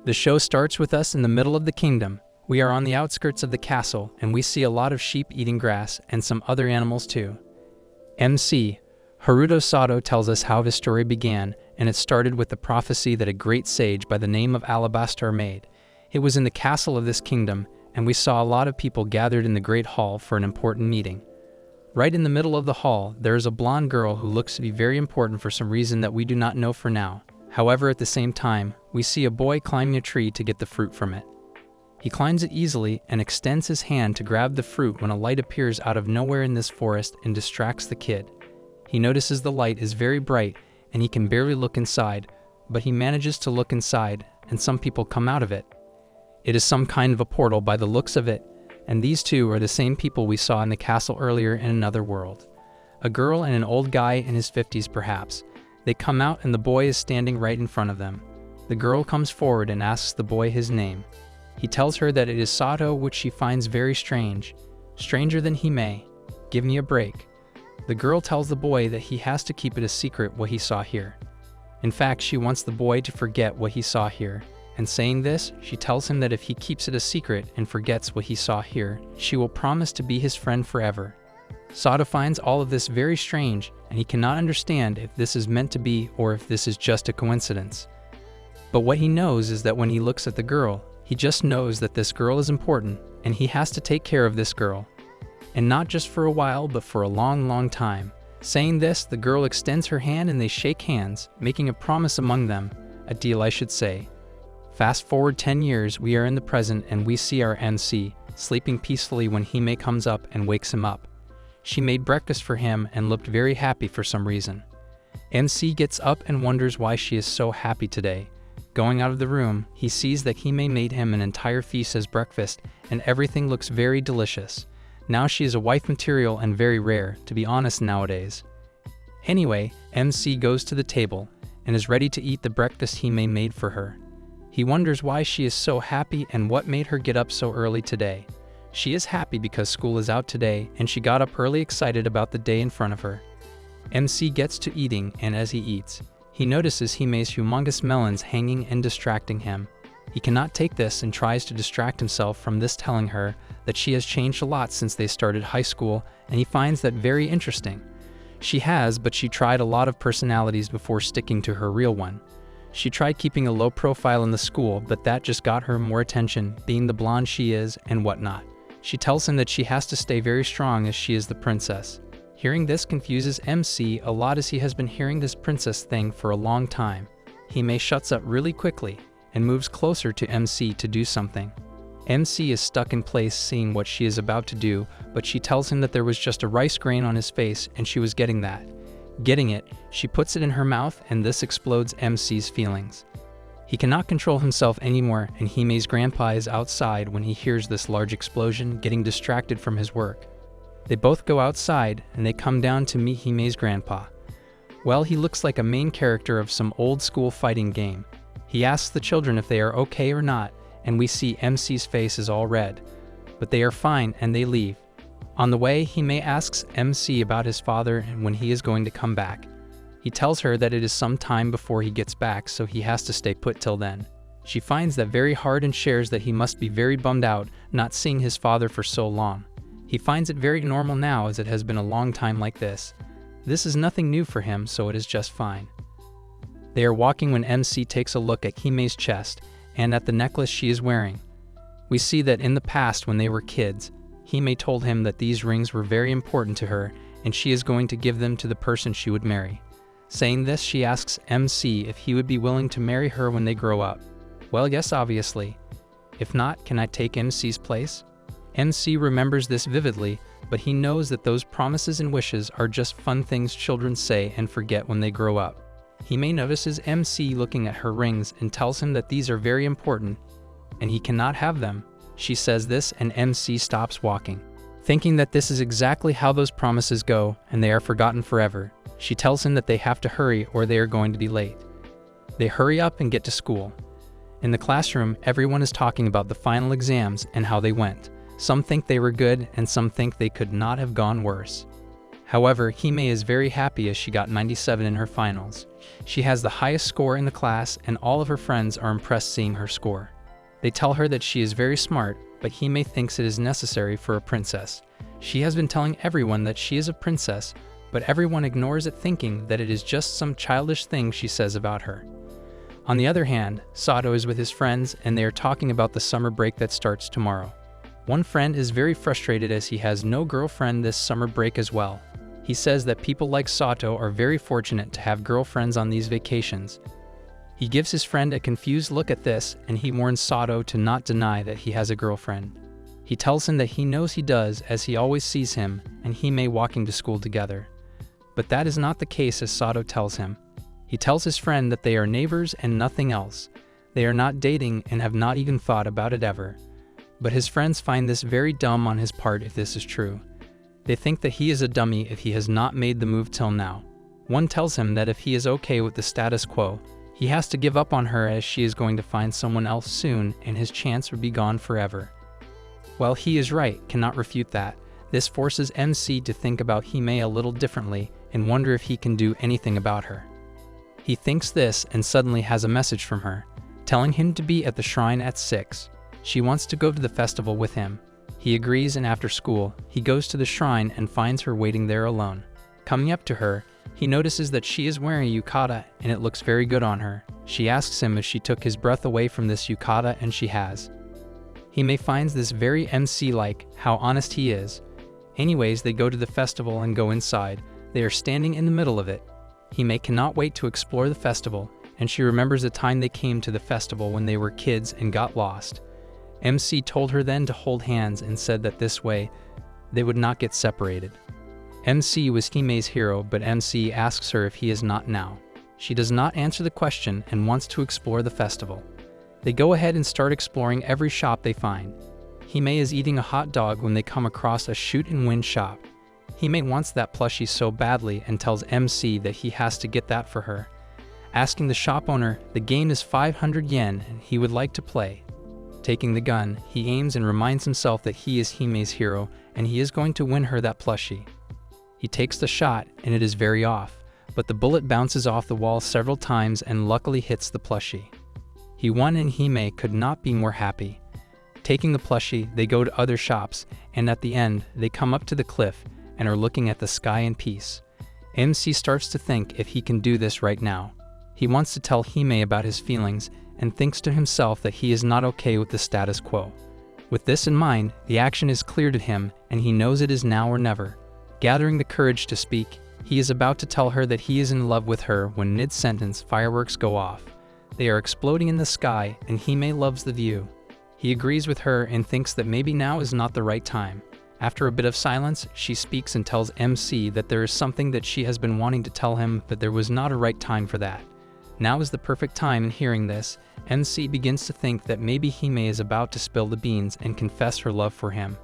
The show starts with us in the middle of the kingdom. We are on the outskirts of the castle, and we see a lot of sheep eating grass and some other animals too. MC Haruto Sato tells us how his story began, and it started with the prophecy that a great sage by the name of Alabaster made. It was in the castle of this kingdom, and we saw a lot of people gathered in the great hall for an important meeting. Right in the middle of the hall, there is a blonde girl who looks to be very important for some reason that we do not know for now. However, at the same time, we see a boy climbing a tree to get the fruit from it. He climbs it easily and extends his hand to grab the fruit when a light appears out of nowhere in this forest and distracts the kid. He notices the light is very bright and he can barely look inside, but he manages to look inside and some people come out of it. It is some kind of a portal by the looks of it, and these two are the same people we saw in the castle earlier in another world. A girl and an old guy in his 50s perhaps. They come out and the boy is standing right in front of them. The girl comes forward and asks the boy his name. He tells her that it is Sato, which she finds very strange. Stranger than Hime. Give me a break. The girl tells the boy that he has to keep it a secret what he saw here. In fact, she wants the boy to forget what he saw here. And saying this, she tells him that if he keeps it a secret and forgets what he saw here, she will promise to be his friend forever. Sato finds all of this very strange, and he cannot understand if this is meant to be or if this is just a coincidence. But what he knows is that when he looks at the girl, he just knows that this girl is important, and he has to take care of this girl. And not just for a while, but for a long, long time. Saying this, the girl extends her hand and they shake hands, making a promise among them, a deal I should say. Fast forward 10 years, we are in the present and we see our MC sleeping peacefully when Hime comes up and wakes him up. She made breakfast for him and looked very happy for some reason. MC gets up and wonders why she is so happy today. Going out of the room, he sees that Hime made him an entire feast as breakfast and everything looks very delicious. Now she is a wife material and very rare, to be honest nowadays. Anyway, MC goes to the table and is ready to eat the breakfast Hime made for her. He wonders why she is so happy and what made her get up so early today. She is happy because school is out today and she got up early excited about the day in front of her. MC gets to eating and as he eats, he notices Hime's humongous melons hanging and distracting him. He cannot take this and tries to distract himself from this, telling her that she has changed a lot since they started high school, and he finds that very interesting. She has, but she tried a lot of personalities before sticking to her real one. She tried keeping a low profile in the school, but that just got her more attention, being the blonde she is and whatnot. She tells him that she has to stay very strong as she is the princess. Hearing this confuses MC a lot as he has been hearing this princess thing for a long time. Hime shuts up really quickly and moves closer to MC to do something. MC is stuck in place seeing what she is about to do, but she tells him that there was just a rice grain on his face and she was getting that. Getting it, she puts it in her mouth and this explodes MC's feelings. He cannot control himself anymore and Hime's grandpa is outside when he hears this large explosion, getting distracted from his work. They both go outside and they come down to meet Hime's grandpa. Well, he looks like a main character of some old school fighting game. He asks the children if they are okay or not, and we see MC's face is all red. But they are fine and they leave. On the way, Hime asks MC about his father and when he is going to come back. He tells her that it is some time before he gets back, so he has to stay put till then. She finds that very hard and shares that he must be very bummed out not seeing his father for so long. He finds it very normal now as it has been a long time like this. This is nothing new for him, so it is just fine. They are walking when MC takes a look at Hime's chest and at the necklace she is wearing. We see that in the past when they were kids, Hime told him that these rings were very important to her and she is going to give them to the person she would marry. Saying this, she asks MC if he would be willing to marry her when they grow up. Well, yes, obviously. If not, can I take MC's place? MC remembers this vividly, but he knows that those promises and wishes are just fun things children say and forget when they grow up. Hime notices MC looking at her rings and tells him that these are very important, and he cannot have them. She says this and MC stops walking. Thinking that this is exactly how those promises go and they are forgotten forever, she tells him that they have to hurry or they are going to be late. They hurry up and get to school. In the classroom, everyone is talking about the final exams and how they went. Some think they were good and some think they could not have gone worse. However, Hime is very happy as she got 97 in her finals. She has the highest score in the class and all of her friends are impressed seeing her score. They tell her that she is very smart, but Hime thinks it is necessary for a princess. She has been telling everyone that she is a princess, but everyone ignores it thinking that it is just some childish thing she says about her. On the other hand, Sato is with his friends and they are talking about the summer break that starts tomorrow. One friend is very frustrated as he has no girlfriend this summer break as well. He says that people like Sato are very fortunate to have girlfriends on these vacations. He gives his friend a confused look at this and he warns Sato to not deny that he has a girlfriend. He tells him that he knows he does as he always sees him and Hime walking to school together. But that is not the case as Sato tells him. He tells his friend that they are neighbors and nothing else. They are not dating and have not even thought about it ever. But his friends find this very dumb on his part if this is true. They think that he is a dummy if he has not made the move till now. One tells him that if he is okay with the status quo, he has to give up on her as she is going to find someone else soon and his chance would be gone forever. Well, he is right, cannot refute that. This forces MC to think about Hime a little differently and wonder if he can do anything about her. He thinks this and suddenly has a message from her, telling him to be at the shrine at 6. She wants to go to the festival with him. He agrees and after school, he goes to the shrine and finds her waiting there alone. Coming up to her, he notices that she is wearing a yukata and it looks very good on her. She asks him if she took his breath away from this yukata and she has. Hime finds this very MC-like, how honest he is. Anyways, they go to the festival and go inside. They are standing in the middle of it. Hime cannot wait to explore the festival, and she remembers the time they came to the festival when they were kids and got lost. MC told her then to hold hands and said that this way, they would not get separated. MC was Hime's hero, but MC asks her if he is not now. She does not answer the question and wants to explore the festival. They go ahead and start exploring every shop they find. Hime is eating a hot dog when they come across a shoot and win shop. Hime wants that plushie so badly and tells MC that he has to get that for her. Asking the shop owner, the game is 500 yen and he would like to play. Taking the gun, he aims and reminds himself that he is Hime's hero and he is going to win her that plushie. He takes the shot and it is very off, but the bullet bounces off the wall several times and luckily hits the plushie. He won and Hime could not be more happy. Taking the plushie, they go to other shops and at the end, they come up to the cliff and are looking at the sky in peace. MC starts to think if he can do this right now. He wants to tell Hime about his feelings and thinks to himself that he is not okay with the status quo. With this in mind, the action is clear to him and he knows it is now or never. Gathering the courage to speak, he is about to tell her that he is in love with her when mid-sentence fireworks go off. They are exploding in the sky and Hime loves the view. He agrees with her and thinks that maybe now is not the right time. After a bit of silence, she speaks and tells MC that there is something that she has been wanting to tell him, but there was not a right time for that. Now is the perfect time, and hearing this, MC begins to think that maybe Hime is about to spill the beans and confess her love for him.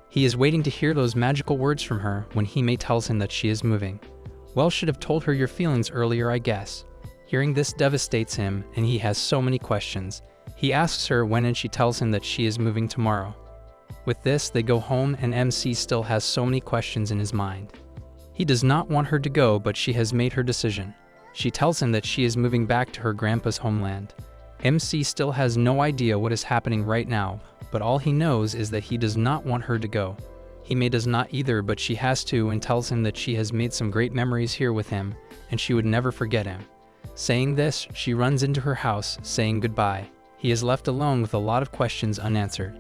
He is waiting to hear those magical words from her when Hime tells him that she is moving. Well, should have told her your feelings earlier, I guess. Hearing this devastates him, and he has so many questions. He asks her when and she tells him that she is moving tomorrow. With this, they go home and MC still has so many questions in his mind. He does not want her to go, but she has made her decision. She tells him that she is moving back to her grandpa's homeland. MC still has no idea what is happening right now, but all he knows is that he does not want her to go. Hime does not either, but she has to and tells him that she has made some great memories here with him and she would never forget him. Saying this, she runs into her house, saying goodbye. He is left alone with a lot of questions unanswered.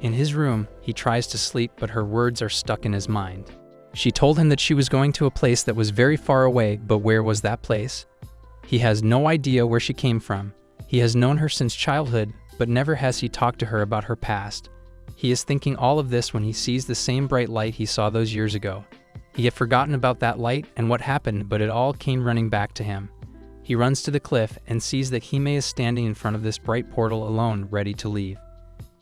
In his room, he tries to sleep, but her words are stuck in his mind. She told him that she was going to a place that was very far away, but where was that place? He has no idea where she came from. He has known her since childhood, but never has he talked to her about her past. He is thinking all of this when he sees the same bright light he saw those years ago. He had forgotten about that light and what happened, but it all came running back to him. He runs to the cliff and sees that Hime is standing in front of this bright portal alone, ready to leave.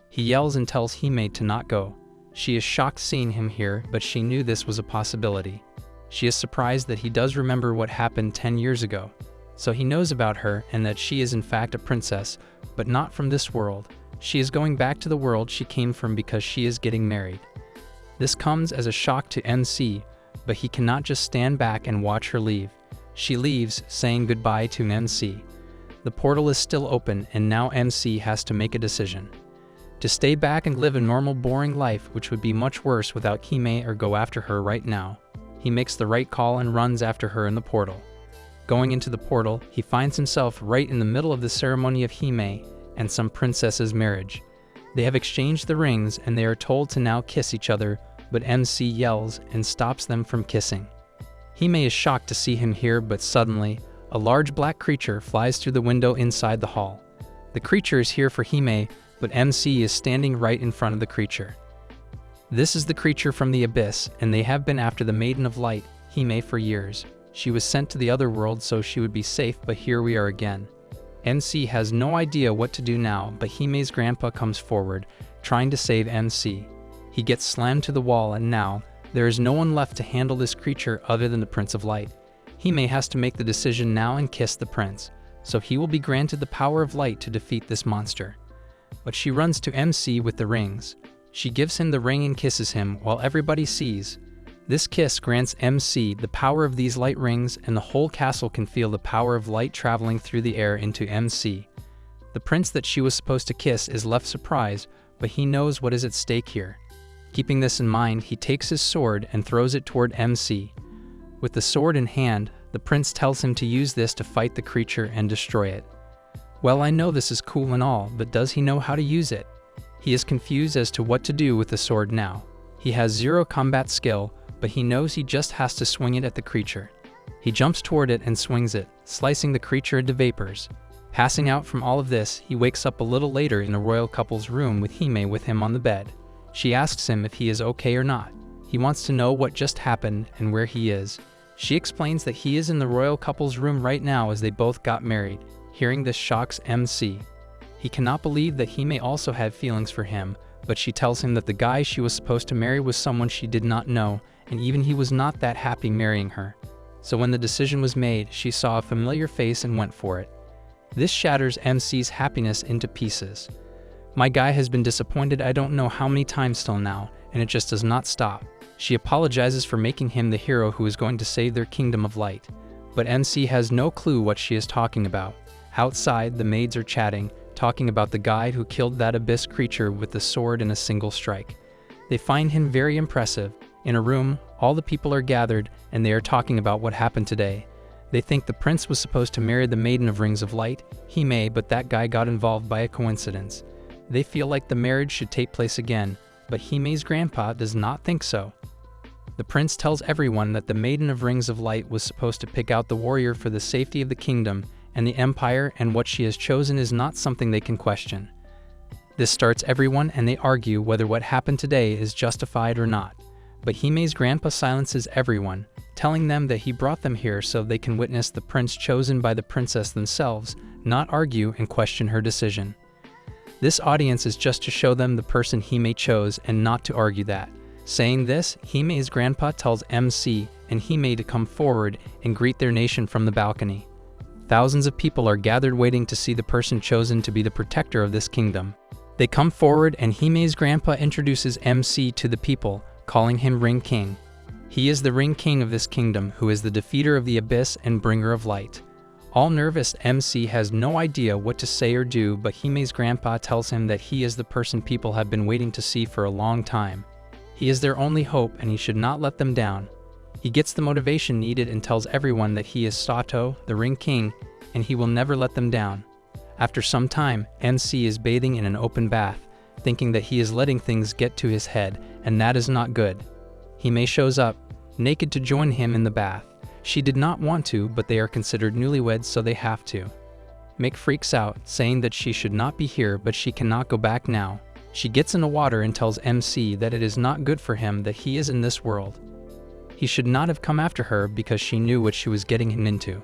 He yells and tells Hime to not go. She is shocked seeing him here, but she knew this was a possibility. She is surprised that he does remember what happened 10 years ago. So he knows about her and that she is in fact a princess, but not from this world. She is going back to the world she came from because she is getting married. This comes as a shock to MC, but he cannot just stand back and watch her leave. She leaves, saying goodbye to MC. The portal is still open, and now MC has to make a decision. To stay back and live a normal, boring life, which would be much worse without Hime, or go after her right now. He makes the right call and runs after her in the portal. Going into the portal, he finds himself right in the middle of the ceremony of Hime and some princess's marriage. They have exchanged the rings and they are told to now kiss each other, but MC yells and stops them from kissing. Hime is shocked to see him here, but suddenly, a large black creature flies through the window inside the hall. The creature is here for Hime, but MC is standing right in front of the creature. This is the creature from the abyss, and they have been after the Maiden of Light, Hime, for years. She was sent to the other world so she would be safe, but here we are again. MC has no idea what to do now, but Hime's grandpa comes forward, trying to save MC. He gets slammed to the wall, and now, there is no one left to handle this creature other than the Prince of Light. Hime has to make the decision now and kiss the prince, so he will be granted the power of light to defeat this monster. But she runs to MC with the rings. She gives him the ring and kisses him while everybody sees. This kiss grants MC the power of these light rings, and the whole castle can feel the power of light traveling through the air into MC. The prince that she was supposed to kiss is left surprised, but he knows what is at stake here. Keeping this in mind, he takes his sword and throws it toward MC. With the sword in hand, the prince tells him to use this to fight the creature and destroy it. Well, I know this is cool and all, but does he know how to use it? He is confused as to what to do with the sword now. He has zero combat skill, but he knows he just has to swing it at the creature. He jumps toward it and swings it, slicing the creature into vapors. Passing out from all of this, he wakes up a little later in the royal couple's room with Hime with him on the bed. She asks him if he is okay or not. He wants to know what just happened and where he is. She explains that he is in the royal couple's room right now as they both got married. Hearing this shocks MC. He cannot believe that Hime also had feelings for him, but she tells him that the guy she was supposed to marry was someone she did not know, and even he was not that happy marrying her. So when the decision was made, she saw a familiar face and went for it. This shatters MC's happiness into pieces. My guy has been disappointed I don't know how many times till now, and it just does not stop. She apologizes for making him the hero who is going to save their kingdom of light. But MC has no clue what she is talking about. Outside, the maids are chatting, talking about the guy who killed that abyss creature with the sword in a single strike. They find him very impressive. In a room, all the people are gathered, and they are talking about what happened today. They think the prince was supposed to marry the Maiden of Rings of Light, Hime, but that guy got involved by a coincidence. They feel like the marriage should take place again, but Hime's grandpa does not think so. The prince tells everyone that the Maiden of Rings of Light was supposed to pick out the warrior for the safety of the kingdom and the empire, and what she has chosen is not something they can question. This starts everyone, and they argue whether what happened today is justified or not. But Hime's grandpa silences everyone, telling them that he brought them here so they can witness the prince chosen by the princess themselves, not argue and question her decision. This audience is just to show them the person Hime chose and not to argue that. Saying this, Hime's grandpa tells MC and Hime to come forward and greet their nation from the balcony. Thousands of people are gathered waiting to see the person chosen to be the protector of this kingdom. They come forward and Hime's grandpa introduces MC to the people, calling him Ring King. He is the Ring King of this kingdom, who is the defeater of the abyss and bringer of light. All nervous, MC has no idea what to say or do, but Hime's grandpa tells him that he is the person people have been waiting to see for a long time. He is their only hope and he should not let them down. He gets the motivation needed and tells everyone that he is Sato, the Ring King, and he will never let them down. After some time, MC is bathing in an open bath, thinking that he is letting things get to his head, and that is not good. Hime shows up, naked, to join him in the bath. She did not want to, but they are considered newlyweds, so they have to. Mick freaks out, saying that she should not be here, but she cannot go back now. She gets in the water and tells MC that it is not good for him that he is in this world. He should not have come after her because she knew what she was getting him into.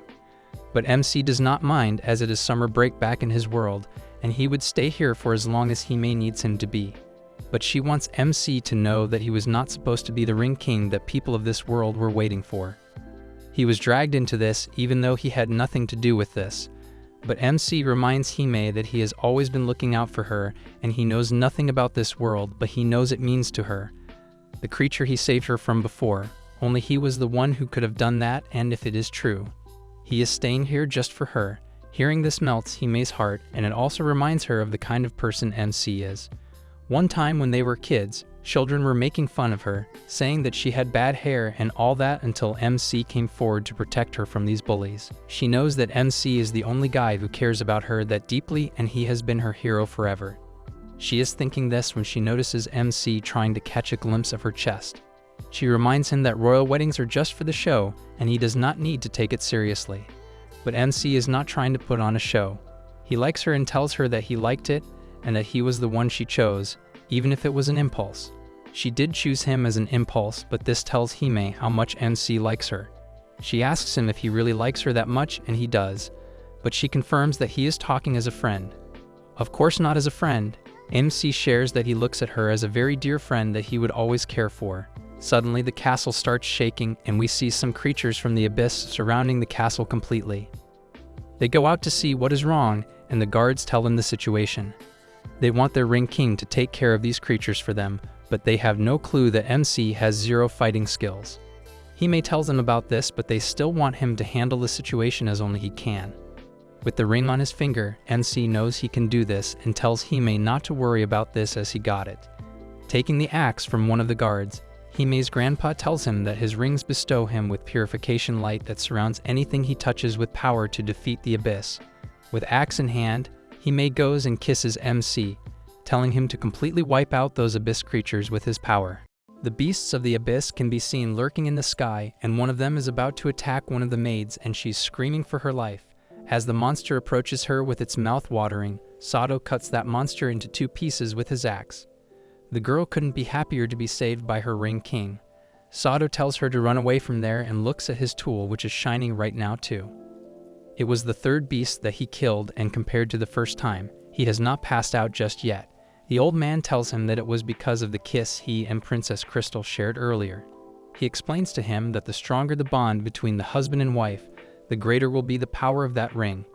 But MC does not mind, as it is summer break back in his world, and he would stay here for as long as Hime needs him to be. But she wants MC to know that he was not supposed to be the Ring King that people of this world were waiting for. He was dragged into this even though he had nothing to do with this. But MC reminds Hime that he has always been looking out for her, and he knows nothing about this world, but he knows it means to her. The creature he saved her from before, Only he was the one who could have done that, and if it is true, he is staying here just for her. Hearing this melts Hime's heart, and it also reminds her of the kind of person MC is. One time when they were kids, children were making fun of her, saying that she had bad hair and all that until MC came forward to protect her from these bullies. She knows that MC is the only guy who cares about her that deeply, and he has been her hero forever. She is thinking this when she notices MC trying to catch a glimpse of her chest. She reminds him that royal weddings are just for the show, and he does not need to take it seriously. But MC is not trying to put on a show. He likes her and tells her that he liked it, and that he was the one she chose, even if it was an impulse. She did choose him as an impulse, but this tells Hime how much MC likes her. She asks him if he really likes her that much, and he does, but she confirms that he is talking as a friend. Of course not as a friend. MC shares that he looks at her as a very dear friend that he would always care for. Suddenly the castle starts shaking, and we see some creatures from the abyss surrounding the castle completely. They go out to see what is wrong, and the guards tell them the situation. They want their Ring King to take care of these creatures for them, but they have no clue that MC has zero fighting skills. Hime tells them about this, but they still want him to handle the situation as only he can. With the ring on his finger, MC knows he can do this and tells Hime not to worry about this as he got it. Taking the axe from one of the guards, Hime's grandpa tells him that his rings bestow him with purification light that surrounds anything he touches with power to defeat the abyss. With axe in hand, Hime goes and kisses MC, telling him to completely wipe out those abyss creatures with his power. The beasts of the abyss can be seen lurking in the sky, and one of them is about to attack one of the maids, and she's screaming for her life. As the monster approaches her with its mouth watering, Sato cuts that monster into 2 pieces with his axe. The girl couldn't be happier to be saved by her Ring King. Sato tells her to run away from there and looks at his tool, which is shining right now too. It was the 3rd beast that he killed, and compared to the first time, he has not passed out just yet. The old man tells him that it was because of the kiss he and Princess Crystal shared earlier. He explains to him that the stronger the bond between the husband and wife, the greater will be the power of that ring,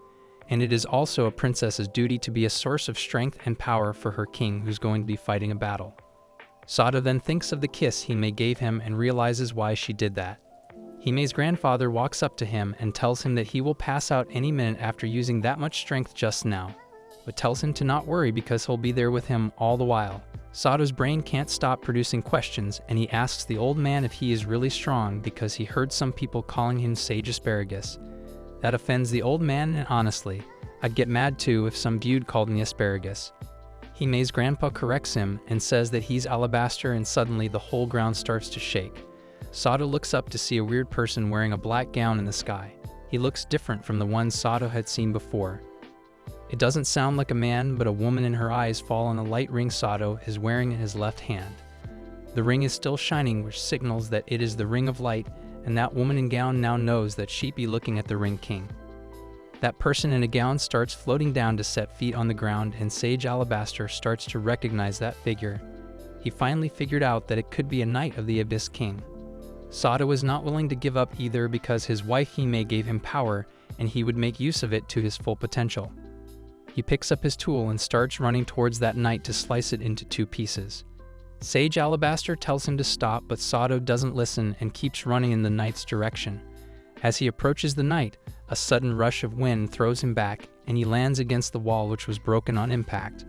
and it is also a princess's duty to be a source of strength and power for her king who's going to be fighting a battle. Sato then thinks of the kiss Hime gave him and realizes why she did that. Hime's grandfather walks up to him and tells him that he will pass out any minute after using that much strength just now, but tells him to not worry because he'll be there with him all the while. Sato's brain can't stop producing questions, and he asks the old man if he is really strong because he heard some people calling him Sage Asparagus. That offends the old man, and honestly, I'd get mad too if some dude called me asparagus. Hime's grandpa corrects him and says that he's Alabaster, and suddenly the whole ground starts to shake. Sato looks up to see a weird person wearing a black gown in the sky. He looks different from the one Sato had seen before. It doesn't sound like a man, but a woman, and her eyes fall on a light ring Sato is wearing in his left hand. The ring is still shining, which signals that it is the Ring of Light, and that woman in gown now knows that she'd be looking at the Ring King. That person in a gown starts floating down to set feet on the ground, and Sage Alabaster starts to recognize that figure. He finally figured out that it could be a knight of the Abyss King. Sato is not willing to give up either because his wife Hime gave him power, and he would make use of it to his full potential. He picks up his tool and starts running towards that knight to slice it into 2 pieces. Sage Alabaster tells him to stop, but Sato doesn't listen and keeps running in the knight's direction. As he approaches the knight, a sudden rush of wind throws him back, and he lands against the wall, which was broken on impact.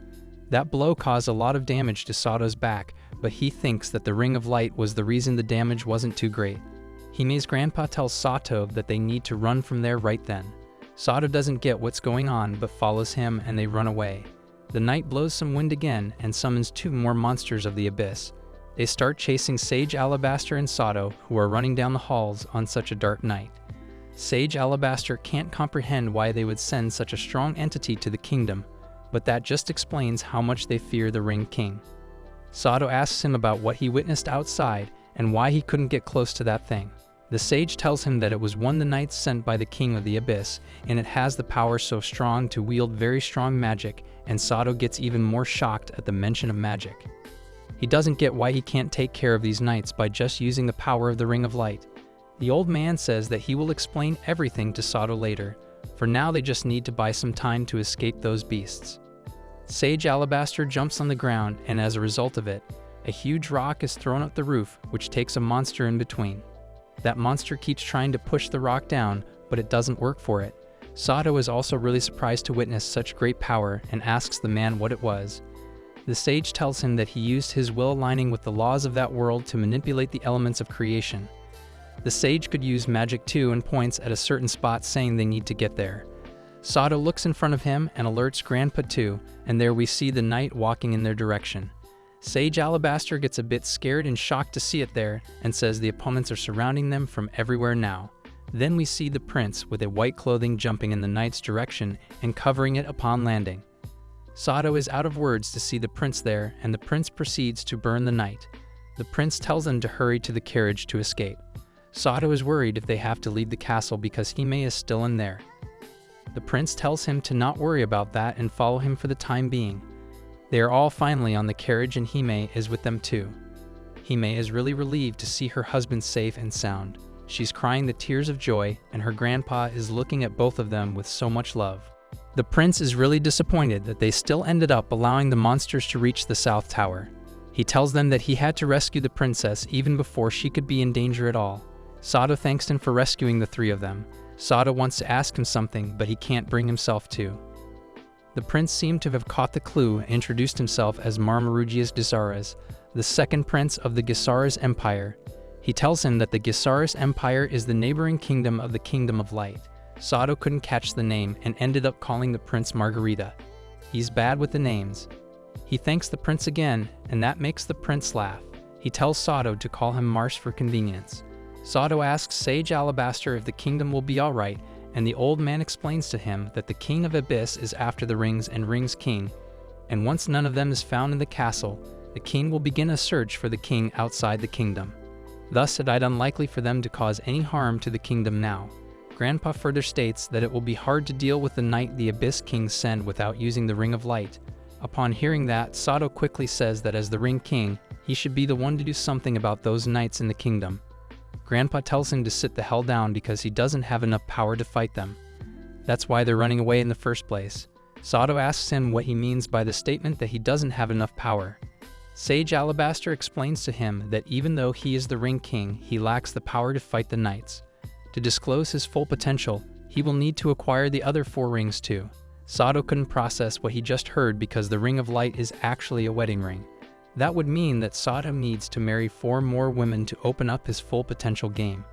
That blow caused a lot of damage to Sato's back, but he thinks that the Ring of Light was the reason the damage wasn't too great. Hime's grandpa tells Sato that they need to run from there right then. Sato doesn't get what's going on but follows him, and they run away. The knight blows some wind again and summons 2 more monsters of the abyss. They start chasing Sage Alabaster and Sato, who are running down the halls on such a dark night. Sage Alabaster can't comprehend why they would send such a strong entity to the kingdom, but that just explains how much they fear the Ring King. Sato asks him about what he witnessed outside and why he couldn't get close to that thing. The sage tells him that it was one of the knights sent by the King of the Abyss, and it has the power so strong to wield very strong magic, and Sato gets even more shocked at the mention of magic. He doesn't get why he can't take care of these knights by just using the power of the Ring of Light. The old man says that he will explain everything to Sato later. For now, they just need to buy some time to escape those beasts. Sage Alabaster jumps on the ground, and as a result of it, a huge rock is thrown up the roof, which takes a monster in between. That monster keeps trying to push the rock down, but it doesn't work for it. Sato is also really surprised to witness such great power and asks the man what it was. The sage tells him that he used his will aligning with the laws of that world to manipulate the elements of creation. The sage could use magic too and points at a certain spot saying they need to get there. Sato looks in front of him and alerts Grandpa too, and there we see the knight walking in their direction. Sage Alabaster gets a bit scared and shocked to see it there and says the opponents are surrounding them from everywhere now. Then we see the prince with a white clothing jumping in the knight's direction and covering it upon landing. Sato is out of words to see the prince there, and the prince proceeds to burn the knight. The prince tells them to hurry to the carriage to escape. Sato is worried if they have to leave the castle because Hime is still in there. The prince tells him to not worry about that and follow him for the time being. They are all finally on the carriage and Hime is with them too. Hime is really relieved to see her husband safe and sound. She's crying the tears of joy, and her grandpa is looking at both of them with so much love. The prince is really disappointed that they still ended up allowing the monsters to reach the South Tower. He tells them that he had to rescue the princess even before she could be in danger at all. Sato thanks him for rescuing the three of them. Sato wants to ask him something, but he can't bring himself to. The prince seemed to have caught the clue and introduced himself as Marmarugius Gisaras, the second prince of the Gisaras Empire. He tells him that the Gisaras Empire is the neighboring kingdom of the Kingdom of Light. Sato couldn't catch the name and ended up calling the prince Margarita. He's bad with the names. He thanks the prince again, and that makes the prince laugh. He tells Sato to call him Mars for convenience. Sato asks Sage Alabaster if the kingdom will be alright, and the old man explains to him that the King of Abyss is after the rings and Rings King, and once none of them is found in the castle, the king will begin a search for the king outside the kingdom. Thus it is unlikely for them to cause any harm to the kingdom now. Grandpa further states that it will be hard to deal with the knight the Abyss Kings send without using the Ring of Light. Upon hearing that, Sato quickly says that as the Ring King, he should be the one to do something about those knights in the kingdom. Grandpa tells him to sit the hell down because he doesn't have enough power to fight them. That's why they're running away in the first place. Sato asks him what he means by the statement that he doesn't have enough power. Sage Alabaster explains to him that even though he is the Ring King, he lacks the power to fight the knights. To disclose his full potential, he will need to acquire the other 4 rings too. Sato couldn't process what he just heard because the Ring of Light is actually a wedding ring. That would mean that Sato needs to marry 4 more women to open up his full potential game.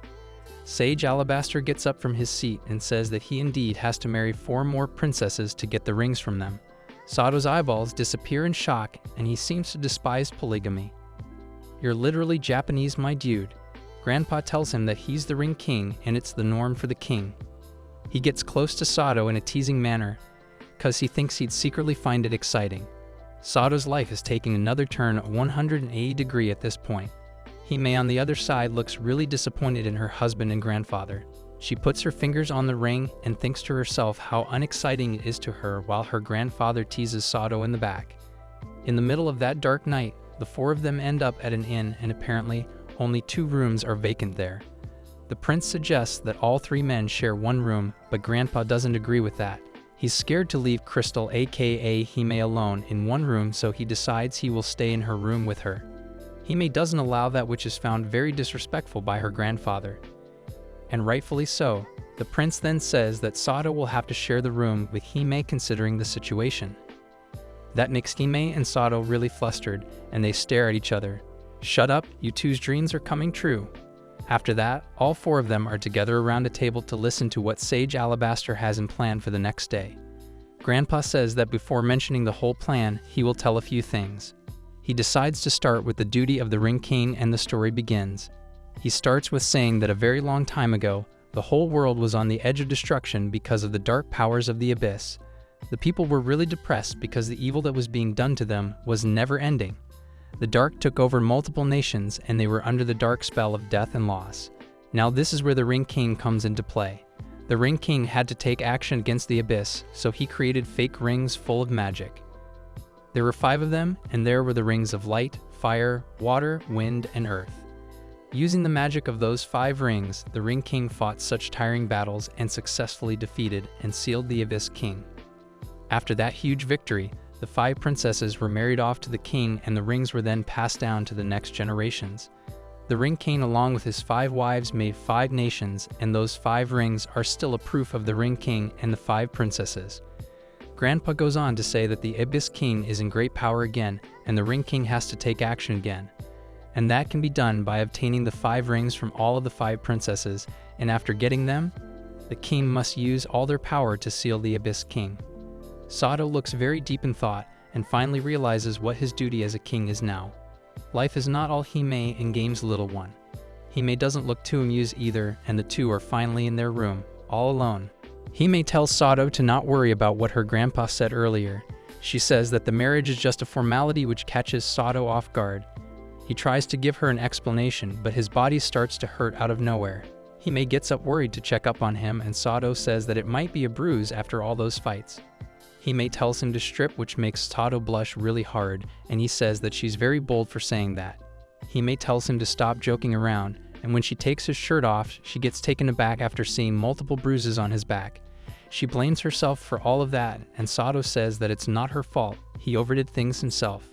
Sage Alabaster gets up from his seat and says that he indeed has to marry 4 more princesses to get the rings from them. Sato's eyeballs disappear in shock, and he seems to despise polygamy. "You're literally Japanese, my dude." Grandpa tells him that he's the Ring King and it's the norm for the king. He gets close to Sato in a teasing manner, because he thinks he'd secretly find it exciting. Sato's life is taking another turn at 180 degrees at this point. Hime on the other side looks really disappointed in her husband and grandfather. She puts her fingers on the ring and thinks to herself how unexciting it is to her while her grandfather teases Sato in the back. In the middle of that dark night, the 4 of them end up at an inn, and apparently only 2 rooms are vacant there. The prince suggests that all 3 men share 1 room, but Grandpa doesn't agree with that. He's scared to leave Crystal aka Hime alone in 1 room, so he decides he will stay in her room with her. Hime doesn't allow that, which is found very disrespectful by her grandfather. And rightfully so. The prince then says that Sato will have to share the room with Hime considering the situation. That makes Hime and Sato really flustered, and they stare at each other. "Shut up, you two's dreams are coming true." After that, all 4 of them are together around a table to listen to what Sage Alabaster has in plan for the next day. Grandpa says that before mentioning the whole plan, he will tell a few things. He decides to start with the duty of the Ring King, and the story begins. He starts with saying that a very long time ago, the whole world was on the edge of destruction because of the dark powers of the Abyss. The people were really depressed because the evil that was being done to them was never ending. The dark took over multiple nations, and they were under the dark spell of death and loss. Now this is where the Ring King comes into play. The Ring King had to take action against the Abyss, so he created fake rings full of magic. There were 5 of them, and there were the rings of light, fire, water, wind, and earth. Using the magic of those 5 rings, the Ring King fought such tiring battles and successfully defeated and sealed the Abyss King. After that huge victory, the 5 princesses were married off to the king, and the rings were then passed down to the next generations. The Ring King along with his 5 wives made 5 nations, and those 5 rings are still a proof of the Ring King and the 5 princesses. Grandpa goes on to say that the Abyss King is in great power again, and the Ring King has to take action again. And that can be done by obtaining the 5 rings from all of the 5 princesses, and after getting them, the king must use all their power to seal the Abyss King. Sato looks very deep in thought, and finally realizes what his duty as a king is now. Life is not all Hime and Game's little one. Hime doesn't look too amused either, and the two are finally in their room, all alone. Hime tells Sato to not worry about what her grandpa said earlier. She says that the marriage is just a formality which catches Sato off guard. He tries to give her an explanation, but his body starts to hurt out of nowhere. Hime gets up worried to check up on him, and Sato says that it might be a bruise after all those fights. Hime tells him to strip, which makes Sato blush really hard, and he says that she's very bold for saying that. Hime tells him to stop joking around, and when she takes his shirt off, she gets taken aback after seeing multiple bruises on his back. She blames herself for all of that, and Sato says that it's not her fault, he overdid things himself.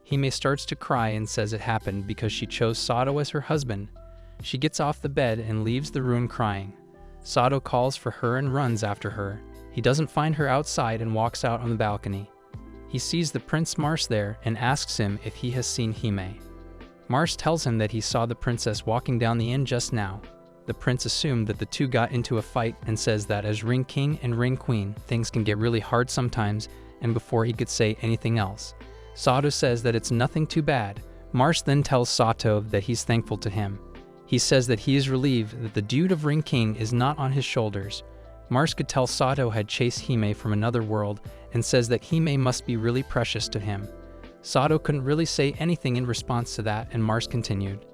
Hime starts to cry and says it happened because she chose Sato as her husband. She gets off the bed and leaves the room crying. Sato calls for her and runs after her. He doesn't find her outside and walks out on the balcony. He sees the Prince Mars there and asks him if he has seen Hime. Mars tells him that he saw the princess walking down the inn just now. The prince assumed that the two got into a fight and says that as Ring King and Ring Queen, things can get really hard sometimes, and before he could say anything else, Sato says that it's nothing too bad. Mars then tells Sato that he's thankful to him. He says that he is relieved that the dude of Ring King is not on his shoulders. Mars could tell Sato had chased Hime from another world and says that Hime must be really precious to him. Sato couldn't really say anything in response to that, and Mars continued.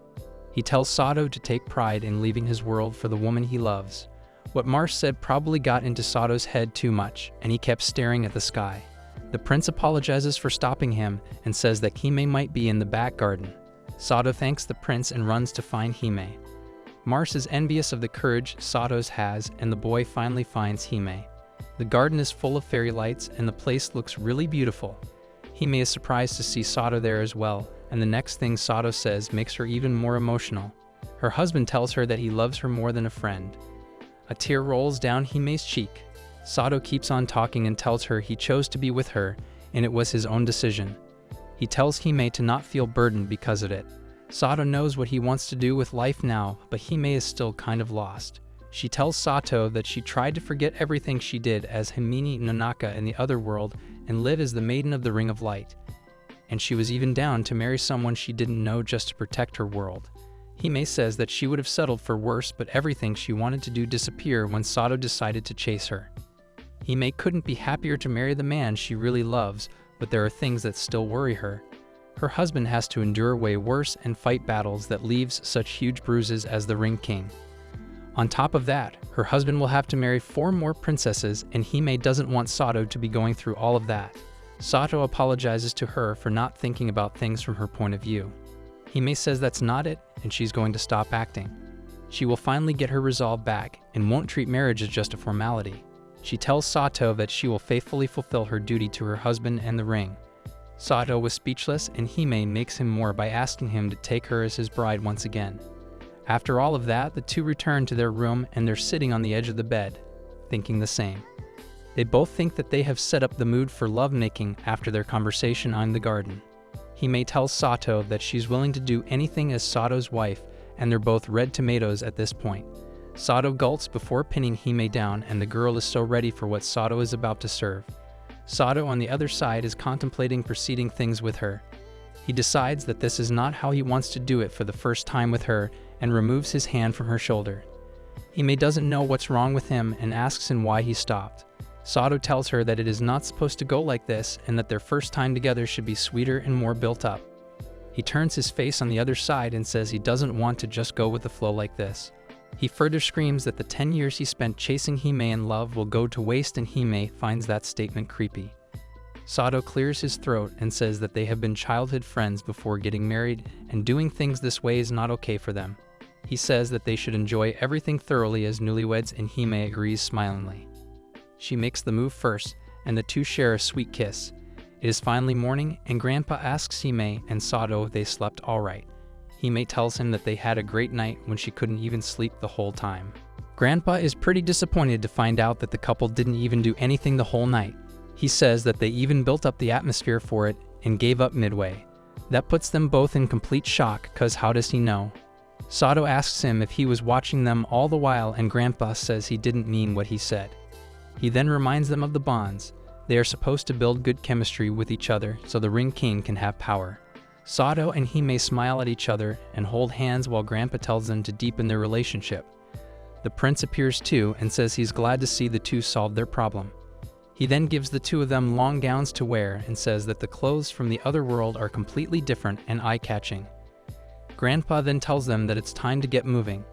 He tells Sato to take pride in leaving his world for the woman he loves. What Mars said probably got into Sato's head too much, and he kept staring at the sky. The prince apologizes for stopping him and says that Hime might be in the back garden. Sato thanks the prince and runs to find Hime. Mars is envious of the courage Sato has, and the boy finally finds Hime. The garden is full of fairy lights, and the place looks really beautiful. Hime is surprised to see Sato there as well, and the next thing Sato says makes her even more emotional. Her husband tells her that he loves her more than a friend. A tear rolls down Hime's cheek. Sato keeps on talking and tells her he chose to be with her, and it was his own decision. He tells Hime to not feel burdened because of it. Sato knows what he wants to do with life now, but Hime is still kind of lost. She tells Sato that she tried to forget everything she did as Himini Nonaka in the other world and live as the Maiden of the Ring of Light. And she was even down to marry someone she didn't know just to protect her world. Hime says that she would have settled for worse, but everything she wanted to do disappeared when Sato decided to chase her. Hime couldn't be happier to marry the man she really loves, but there are things that still worry her. Her husband has to endure way worse and fight battles that leaves such huge bruises as the Ring King. On top of that, her husband will have to marry 4 more princesses, and Hime doesn't want Sato to be going through all of that. Sato apologizes to her for not thinking about things from her point of view. Hime says that's not it, and she's going to stop acting. She will finally get her resolve back, and won't treat marriage as just a formality. She tells Sato that she will faithfully fulfill her duty to her husband and the ring. Sato was speechless, and Hime makes him more by asking him to take her as his bride once again. After all of that, the two return to their room and they're sitting on the edge of the bed, thinking the same. They both think that they have set up the mood for lovemaking after their conversation in the garden. Hime tells Sato that she's willing to do anything as Sato's wife, and they're both red tomatoes at this point. Sato gulps before pinning Hime down, and the girl is so ready for what Sato is about to serve. Sato on the other side is contemplating proceeding things with her. He decides that this is not how he wants to do it for the first time with her, and removes his hand from her shoulder. Hime doesn't know what's wrong with him and asks him why he stopped. Sato tells her that it is not supposed to go like this, and that their first time together should be sweeter and more built up. He turns his face on the other side and says he doesn't want to just go with the flow like this. He further screams that the 10 years he spent chasing Hime in love will go to waste, and Hime finds that statement creepy. Sato clears his throat and says that they have been childhood friends before getting married, and doing things this way is not okay for them. He says that they should enjoy everything thoroughly as newlyweds, and Hime agrees smilingly. She makes the move first, and the two share a sweet kiss. It is finally morning, and Grandpa asks Hime and Sato if they slept all right. Hime tells him that they had a great night when she couldn't even sleep the whole time. Grandpa is pretty disappointed to find out that the couple didn't even do anything the whole night. He says that they even built up the atmosphere for it and gave up midway. That puts them both in complete shock, cause how does he know? Sato asks him if he was watching them all the while, and Grandpa says he didn't mean what he said. He then reminds them of the bonds. They are supposed to build good chemistry with each other so the Ring King can have power. Sato and Hime smile at each other and hold hands while Grandpa tells them to deepen their relationship. The prince appears too and says he's glad to see the two solve their problem. He then gives the two of them long gowns to wear and says that the clothes from the other world are completely different and eye-catching. Grandpa then tells them that it's time to get moving.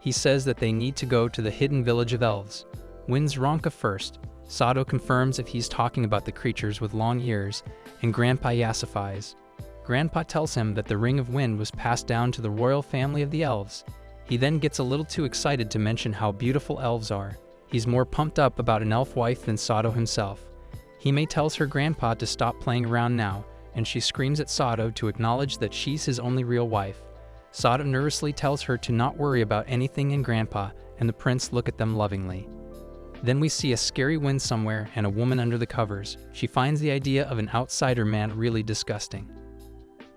He says that they need to go to the hidden village of elves. Wins Ronka first. Sato confirms if he's talking about the creatures with long ears, and Grandpa yassifies. Grandpa tells him that the Ring of Wind was passed down to the royal family of the elves. He then gets a little too excited to mention how beautiful elves are. He's more pumped up about an elf wife than Sato himself. Hime tells her grandpa to stop playing around now, and she screams at Sato to acknowledge that she's his only real wife. Sato nervously tells her to not worry about anything, and Grandpa and the prince look at them lovingly. Then we see a scary wind somewhere and a woman under the covers. She finds the idea of an outsider man really disgusting.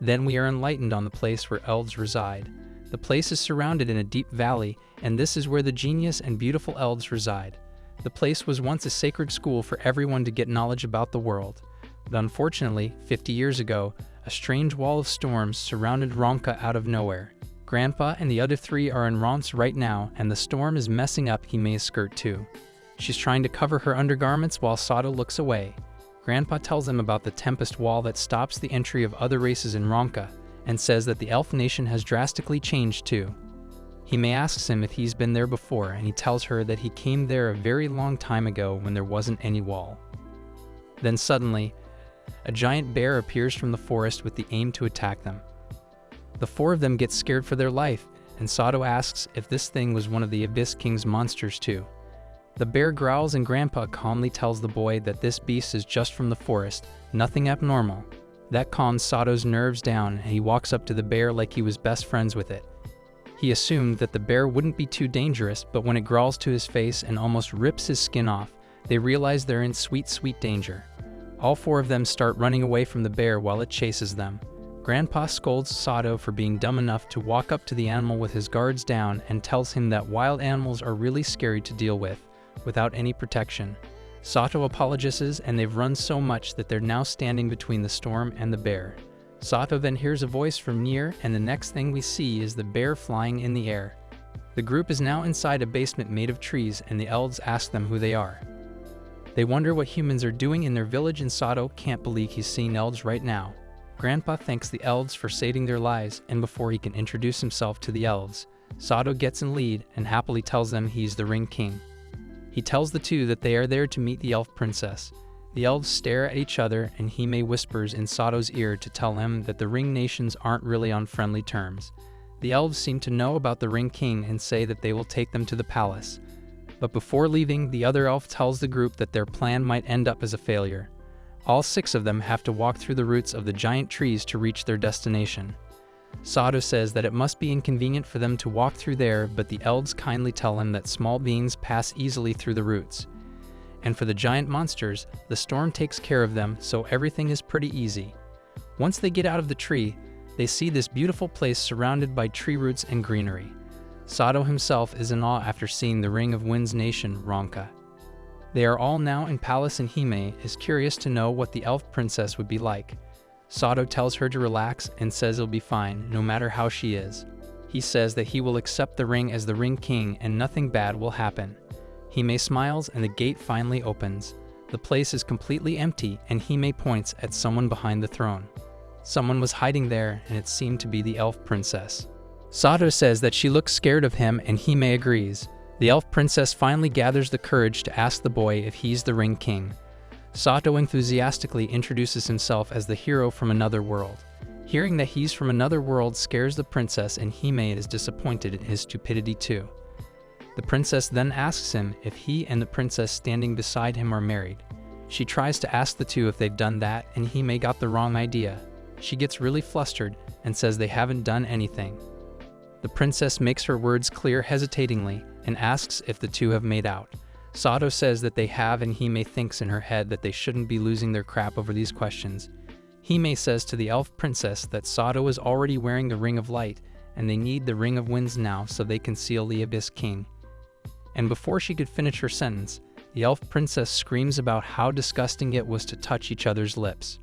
Then we are enlightened on the place where elves reside. The place is surrounded in a deep valley, and this is where the genius and beautiful elves reside. The place was once a sacred school for everyone to get knowledge about the world. But unfortunately, 50 years ago, a strange wall of storms surrounded Ronka out of nowhere. Grandpa and the other three are in romps right now, and the storm is messing up Hime's skirt too. She's trying to cover her undergarments while Sato looks away. Grandpa tells him about the tempest wall that stops the entry of other races in Ronka, and says that the elf nation has drastically changed too. Hime asks him if he's been there before, and he tells her that he came there a very long time ago when there wasn't any wall. Then suddenly, a giant bear appears from the forest with the aim to attack them. The four of them get scared for their life, and Sato asks if this thing was one of the Abyss King's monsters too. The bear growls, and Grandpa calmly tells the boy that this beast is just from the forest, nothing abnormal. That calms Sato's nerves down, and he walks up to the bear like he was best friends with it. He assumed that the bear wouldn't be too dangerous, but when it growls to his face and almost rips his skin off, they realize they're in sweet, sweet danger. All four of them start running away from the bear while it chases them. Grandpa scolds Sato for being dumb enough to walk up to the animal with his guards down and tells him that wild animals are really scary to deal with, without any protection. Sato apologizes, and they've run so much that they're now standing between the storm and the bear. Sato then hears a voice from near, and the next thing we see is the bear flying in the air. The group is now inside a basement made of trees, and the elves ask them who they are. They wonder what humans are doing in their village, and Sato can't believe he's seeing elves right now. Grandpa thanks the elves for saving their lives, and before he can introduce himself to the elves, Sato gets in lead and happily tells them he's the Ring King. He tells the two that they are there to meet the elf princess. The elves stare at each other, and Hime whispers in Sato's ear to tell him that the Ring nations aren't really on friendly terms. The elves seem to know about the Ring King and say that they will take them to the palace. But before leaving, the other elf tells the group that their plan might end up as a failure. All 6 of them have to walk through the roots of the giant trees to reach their destination. Sato says that it must be inconvenient for them to walk through there, but the elves kindly tell him that small beings pass easily through the roots. And for the giant monsters, the storm takes care of them, so everything is pretty easy. Once they get out of the tree, they see this beautiful place surrounded by tree roots and greenery. Sato himself is in awe after seeing the Ring of Wind's nation, Ronka. They are all now in palace, and Hime is curious to know what the elf princess would be like. Sato tells her to relax and says it'll be fine, no matter how she is. He says that he will accept the ring as the Ring King and nothing bad will happen. Hime smiles, and the gate finally opens. The place is completely empty, and Hime points at someone behind the throne. Someone was hiding there, and it seemed to be the elf princess. Sato says that she looks scared of him, and Hime agrees. The elf princess finally gathers the courage to ask the boy if he's the Ring King. Sato enthusiastically introduces himself as the hero from another world. Hearing that he's from another world scares the princess, and Hime is disappointed in his stupidity too. The princess then asks him if he and the princess standing beside him are married. She tries to ask the two if they've done that, and Hime got the wrong idea. She gets really flustered and says they haven't done anything. The princess makes her words clear hesitatingly and asks if the two have made out. Sato says that they have, and Hime thinks in her head that they shouldn't be losing their crap over these questions. Hime says to the elf princess that Sato is already wearing the Ring of Light and they need the Ring of Winds now so they can seal the Abyss King. And before she could finish her sentence, the elf princess screams about how disgusting it was to touch each other's lips.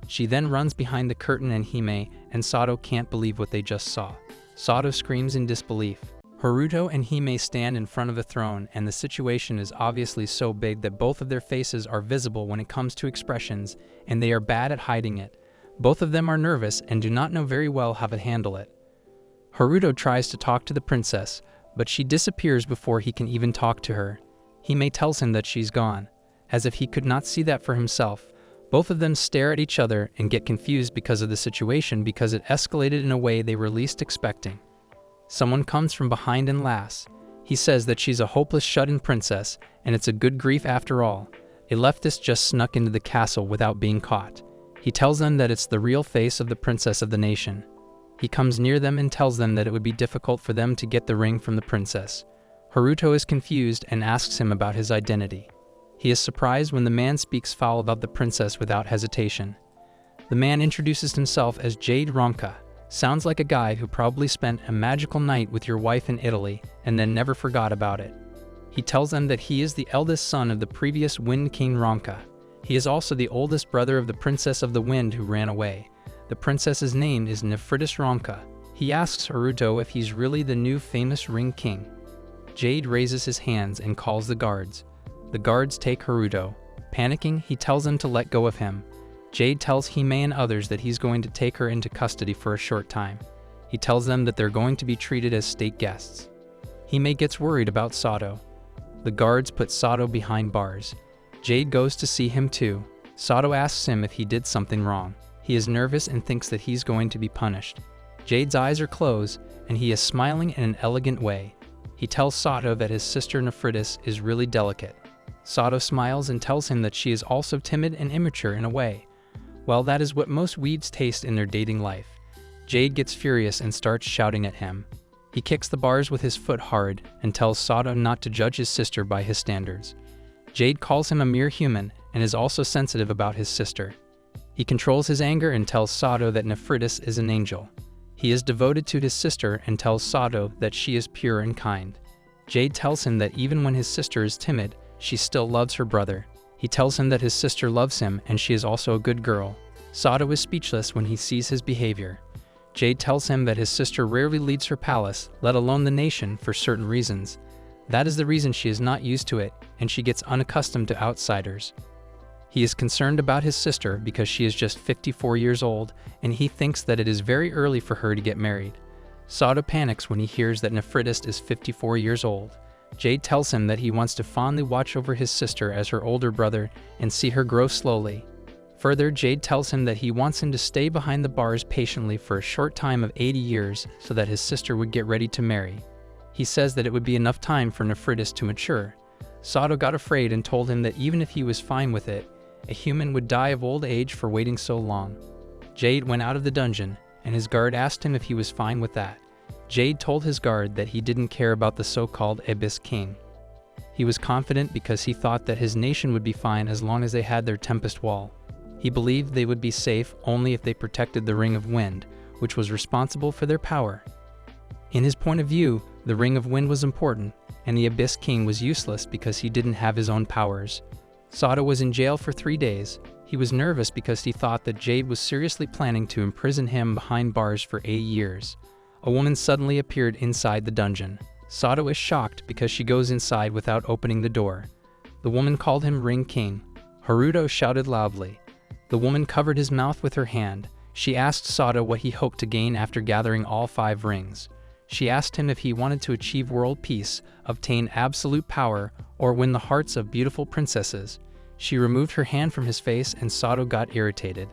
She then runs behind the curtain and Hime and Sato can't believe what they just saw. Sato screams in disbelief. Haruto and Hime stand in front of a throne, and the situation is obviously so big that both of their faces are visible when it comes to expressions, and they are bad at hiding it. Both of them are nervous and do not know very well how to handle it. Haruto tries to talk to the princess, but she disappears before he can even talk to her. Hime tells him that she's gone, as if he could not see that for himself. Both of them stare at each other and get confused because of the situation because it escalated in a way they were least expecting. Someone comes from behind and laughs. He says that she's a hopeless shut-in princess, and it's a good grief after all. A leftist just snuck into the castle without being caught. He tells them that it's the real face of the princess of the nation. He comes near them and tells them that it would be difficult for them to get the ring from the princess. Haruto is confused and asks him about his identity. He is surprised when the man speaks foul about the princess without hesitation. The man introduces himself as Jade Ronka. Sounds like a guy who probably spent a magical night with your wife in Italy and then never forgot about it. He tells them that he is the eldest son of the previous Wind King Ronka. He is also the oldest brother of the Princess of the Wind who ran away. The princess's name is Nephritis Ronka. He asks Haruto if he's really the new famous Ring King. Jade raises his hands and calls the guards. The guards take Haruto. Panicking, he tells them to let go of him. Jade tells Hime and others that he's going to take her into custody for a short time. He tells them that they're going to be treated as state guests. Hime gets worried about Sato. The guards put Sato behind bars. Jade goes to see him too. Sato asks him if he did something wrong. He is nervous and thinks that he's going to be punished. Jade's eyes are closed, and he is smiling in an elegant way. He tells Sato that his sister Nephritis is really delicate. Sato smiles and tells him that she is also timid and immature in a way. Well, that is what most weeds taste in their dating life. Jade gets furious and starts shouting at him. He kicks the bars with his foot hard and tells Sato not to judge his sister by his standards. Jade calls him a mere human and is also sensitive about his sister. He controls his anger and tells Sato that Nephritis is an angel. He is devoted to his sister and tells Sato that she is pure and kind. Jade tells him that even when his sister is timid, she still loves her brother. He tells him that his sister loves him and she is also a good girl. Sato is speechless when he sees his behavior. Jade tells him that his sister rarely leads her palace, let alone the nation, for certain reasons. That is the reason she is not used to it, and she gets unaccustomed to outsiders. He is concerned about his sister because she is just 54 years old, and he thinks that it is very early for her to get married. Sato panics when he hears that Nephritis is 54 years old. Jade tells him that he wants to fondly watch over his sister as her older brother and see her grow slowly. Further, Jade tells him that he wants him to stay behind the bars patiently for a short time of 80 years so that his sister would get ready to marry. He says that it would be enough time for Nephritis to mature. Sato got afraid and told him that even if he was fine with it, a human would die of old age for waiting so long. Jade went out of the dungeon, and his guard asked him if he was fine with that. Jade told his guard that he didn't care about the so-called Abyss King. He was confident because he thought that his nation would be fine as long as they had their Tempest Wall. He believed they would be safe only if they protected the Ring of Wind, which was responsible for their power. In his point of view, the Ring of Wind was important, and the Abyss King was useless because he didn't have his own powers. Sato was in jail for 3 days. He was nervous because he thought that Jade was seriously planning to imprison him behind bars for 8 years. A woman suddenly appeared inside the dungeon. Sato is shocked because she goes inside without opening the door. The woman called him Ring King. Haruto shouted loudly. The woman covered his mouth with her hand. She asked Sato what he hoped to gain after gathering all 5 rings. She asked him if he wanted to achieve world peace, obtain absolute power, or win the hearts of beautiful princesses. She removed her hand from his face and Sato got irritated.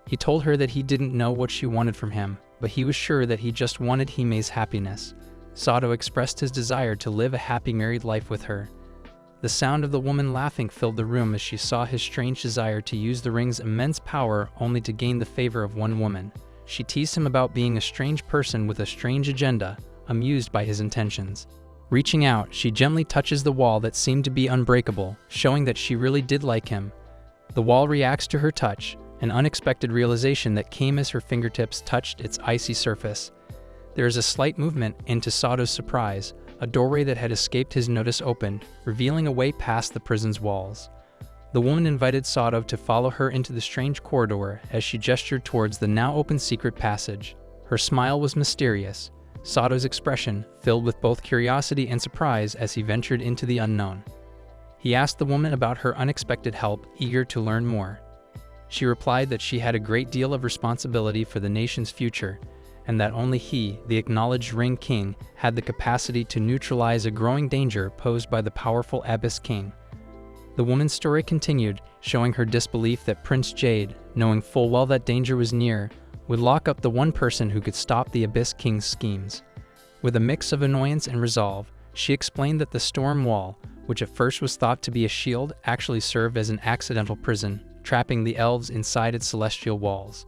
He told her that he didn't know what she wanted from him, but he was sure that he just wanted Hime's happiness. Sato expressed his desire to live a happy married life with her. The sound of the woman laughing filled the room as she saw his strange desire to use the ring's immense power only to gain the favor of one woman. She teased him about being a strange person with a strange agenda, amused by his intentions. Reaching out, she gently touches the wall that seemed to be unbreakable, showing that she really did like him. The wall reacts to her touch, an unexpected realization that came as her fingertips touched its icy surface. There is a slight movement, and to Sato's surprise, a doorway that had escaped his notice opened, revealing a way past the prison's walls. The woman invited Sato to follow her into the strange corridor as she gestured towards the now open secret passage. Her smile was mysterious, Sato's expression filled with both curiosity and surprise as he ventured into the unknown. He asked the woman about her unexpected help, eager to learn more. She replied that she had a great deal of responsibility for the nation's future, and that only he, the acknowledged Ring King, had the capacity to neutralize a growing danger posed by the powerful Abyss King. The woman's story continued, showing her disbelief that Prince Jade, knowing full well that danger was near, would lock up the one person who could stop the Abyss King's schemes. With a mix of annoyance and resolve, she explained that the storm wall, which at first was thought to be a shield, actually served as an accidental prison, trapping the elves inside its celestial walls.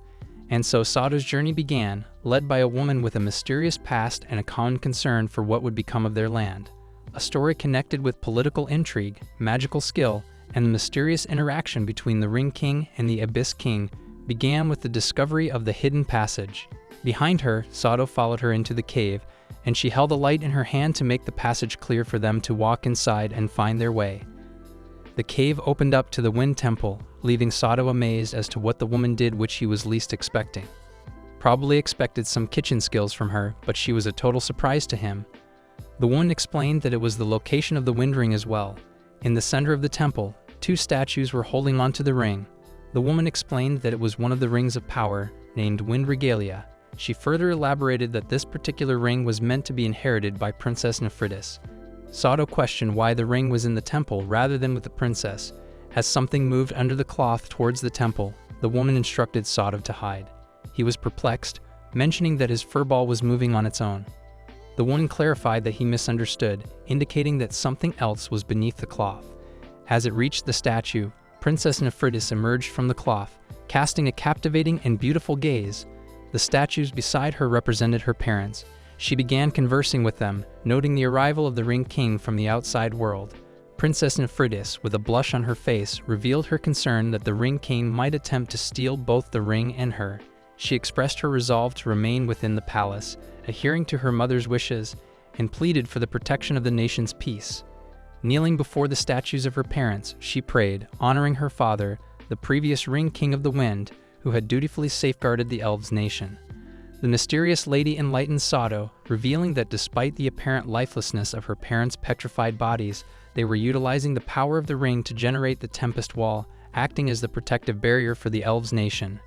And so Sato's journey began, led by a woman with a mysterious past and a common concern for what would become of their land. A story connected with political intrigue, magical skill, and the mysterious interaction between the Ring King and the Abyss King began with the discovery of the hidden passage. Behind her, Sato followed her into the cave, and she held a light in her hand to make the passage clear for them to walk inside and find their way. The cave opened up to the Wind Temple, leaving Sato amazed as to what the woman did which he was least expecting. Probably expected some kitchen skills from her, but she was a total surprise to him. The woman explained that it was the location of the wind ring as well. In the center of the temple, two statues were holding onto the ring. The woman explained that it was one of the rings of power, named Wind Regalia. She further elaborated that this particular ring was meant to be inherited by Princess Nephritis. Sato questioned why the ring was in the temple rather than with the princess. As something moved under the cloth towards the temple, the woman instructed Sato to hide. He was perplexed, mentioning that his furball was moving on its own. The woman clarified that he misunderstood, indicating that something else was beneath the cloth. As it reached the statue, Princess Nephritis emerged from the cloth, casting a captivating and beautiful gaze. The statues beside her represented her parents. She began conversing with them, noting the arrival of the Ring King from the outside world. Princess Nephritis, with a blush on her face, revealed her concern that the Ring King might attempt to steal both the ring and her. She expressed her resolve to remain within the palace, adhering to her mother's wishes, and pleaded for the protection of the nation's peace. Kneeling before the statues of her parents, she prayed, honoring her father, the previous Ring King of the Wind, who had dutifully safeguarded the elves' nation. The mysterious lady enlightened Sato, revealing that despite the apparent lifelessness of her parents' petrified bodies, they were utilizing the power of the ring to generate the Tempest Wall, acting as the protective barrier for the elves' nation.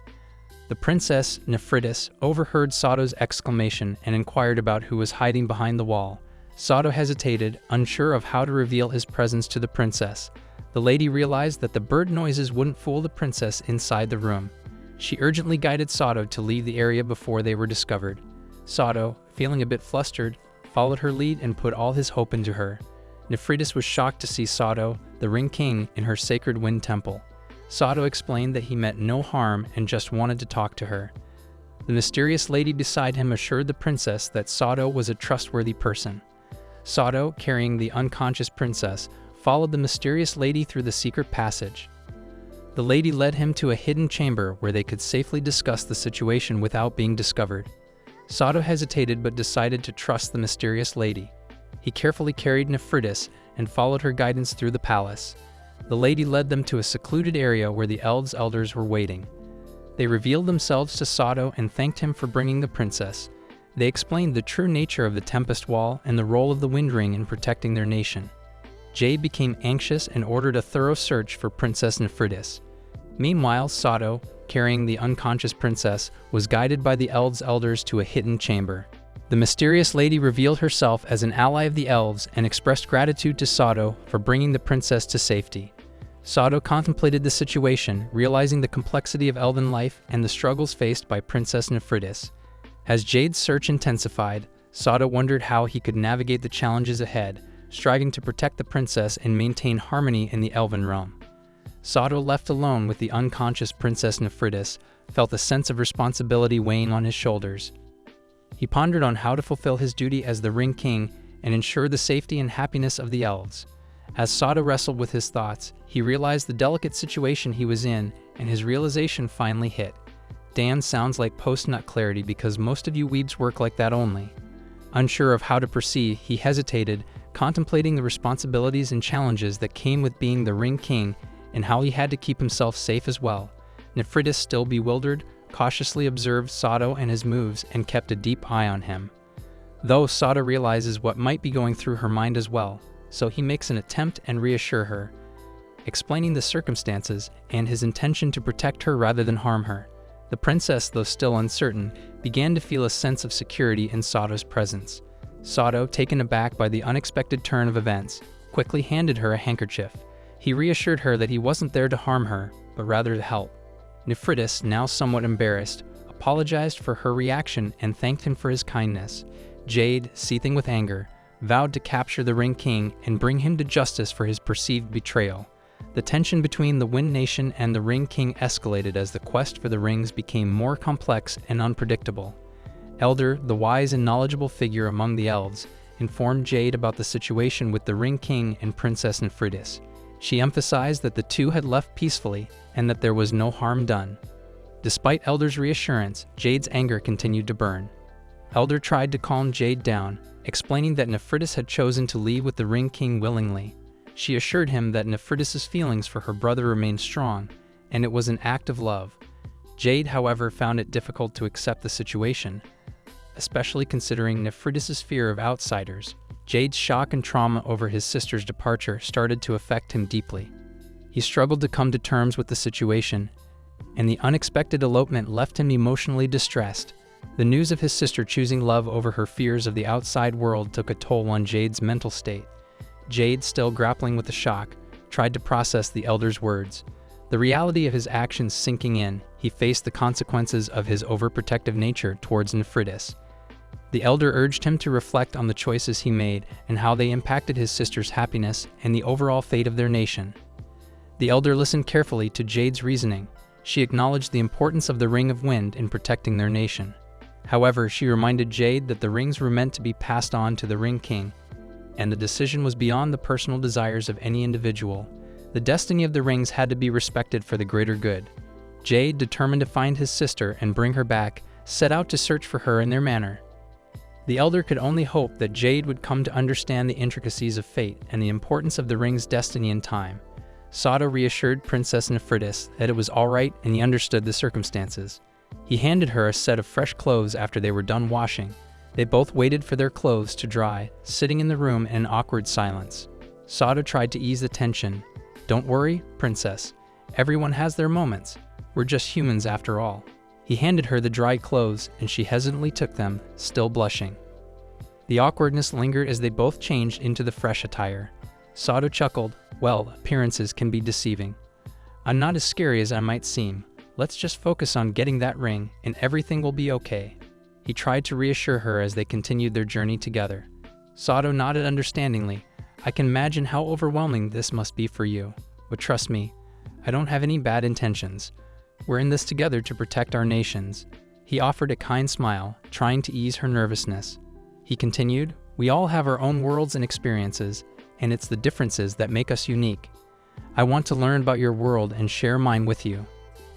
The Princess Nephritis overheard Sato's exclamation and inquired about who was hiding behind the wall. Sato hesitated, unsure of how to reveal his presence to the princess. The lady realized that the bird noises wouldn't fool the princess inside the room. She urgently guided Sato to leave the area before they were discovered. Sato, feeling a bit flustered, followed her lead and put all his hope into her. Nephritis was shocked to see Sato, the Ring King, in her sacred wind temple. Sato explained that he meant no harm and just wanted to talk to her. The mysterious lady beside him assured the princess that Sato was a trustworthy person. Sato, carrying the unconscious princess, followed the mysterious lady through the secret passage. The lady led him to a hidden chamber where they could safely discuss the situation without being discovered. Sato hesitated but decided to trust the mysterious lady. He carefully carried Nephritis and followed her guidance through the palace. The lady led them to a secluded area where the elves' elders were waiting. They revealed themselves to Sato and thanked him for bringing the princess. They explained the true nature of the Tempest Wall and the role of the Wind Ring in protecting their nation. Jade became anxious and ordered a thorough search for Princess Nephritis. Meanwhile, Sato, carrying the unconscious princess, was guided by the elves' elders to a hidden chamber. The mysterious lady revealed herself as an ally of the elves and expressed gratitude to Sato for bringing the princess to safety. Sato contemplated the situation, realizing the complexity of elven life and the struggles faced by Princess Nephritis. As Jade's search intensified, Sato wondered how he could navigate the challenges ahead, striving to protect the princess and maintain harmony in the elven realm. Sado, left alone with the unconscious Princess Nephritis, felt a sense of responsibility weighing on his shoulders. He pondered on how to fulfill his duty as the Ring King and ensure the safety and happiness of the elves. As Sado wrestled with his thoughts, he realized the delicate situation he was in, and his realization finally hit. Damn, sounds like post-nut clarity, because most of you weebs work like that only. Unsure of how to proceed, he hesitated, contemplating the responsibilities and challenges that came with being the Ring King and how he had to keep himself safe as well. Nephritis, still bewildered, cautiously observed Sado and his moves and kept a deep eye on him. Though Sado realizes what might be going through her mind as well, so he makes an attempt and reassure her, explaining the circumstances and his intention to protect her rather than harm her. The princess, though still uncertain, began to feel a sense of security in Sado's presence. Sado, taken aback by the unexpected turn of events, quickly handed her a handkerchief. He reassured her that he wasn't there to harm her, but rather to help. Nephritis, now somewhat embarrassed, apologized for her reaction and thanked him for his kindness. Jade, seething with anger, vowed to capture the Ring King and bring him to justice for his perceived betrayal. The tension between the Wind Nation and the Ring King escalated as the quest for the rings became more complex and unpredictable. Elder, the wise and knowledgeable figure among the elves, informed Jade about the situation with the Ring King and Princess Nephritis. She emphasized that the two had left peacefully and that there was no harm done. Despite Elder's reassurance, Jade's anger continued to burn. Elder tried to calm Jade down, explaining that Nephritis had chosen to leave with the Ring King willingly. She assured him that Nephritis' feelings for her brother remained strong, and it was an act of love. Jade, however, found it difficult to accept the situation, especially considering Nephritis' fear of outsiders. Jade's shock and trauma over his sister's departure started to affect him deeply. He struggled to come to terms with the situation, and the unexpected elopement left him emotionally distressed. The news of his sister choosing love over her fears of the outside world took a toll on Jade's mental state. Jade, still grappling with the shock, tried to process the elder's words. The reality of his actions sinking in, he faced the consequences of his overprotective nature towards Nephritis. The elder urged him to reflect on the choices he made and how they impacted his sister's happiness and the overall fate of their nation. The elder listened carefully to Jade's reasoning. She acknowledged the importance of the Ring of Wind in protecting their nation. However, she reminded Jade that the rings were meant to be passed on to the Ring King, and the decision was beyond the personal desires of any individual. The destiny of the rings had to be respected for the greater good. Jade, determined to find his sister and bring her back, set out to search for her in their manor. The elder could only hope that Jade would come to understand the intricacies of fate and the importance of the ring's destiny in time. Sado reassured Princess Nephritis that it was all right and he understood the circumstances. He handed her a set of fresh clothes after they were done washing. They both waited for their clothes to dry, sitting in the room in awkward silence. Sado tried to ease the tension. "Don't worry, Princess. Everyone has their moments. We're just humans after all." He handed her the dry clothes and she hesitantly took them, still blushing. The awkwardness lingered as they both changed into the fresh attire. Sado chuckled. "Well, appearances can be deceiving. I'm not as scary as I might seem. Let's just focus on getting that ring and everything will be okay." He tried to reassure her as they continued their journey together. Sado nodded understandingly. "I can imagine how overwhelming this must be for you. But trust me, I don't have any bad intentions. We're in this together to protect our nations." He offered a kind smile, trying to ease her nervousness. He continued, "We all have our own worlds and experiences, and it's the differences that make us unique. I want to learn about your world and share mine with you.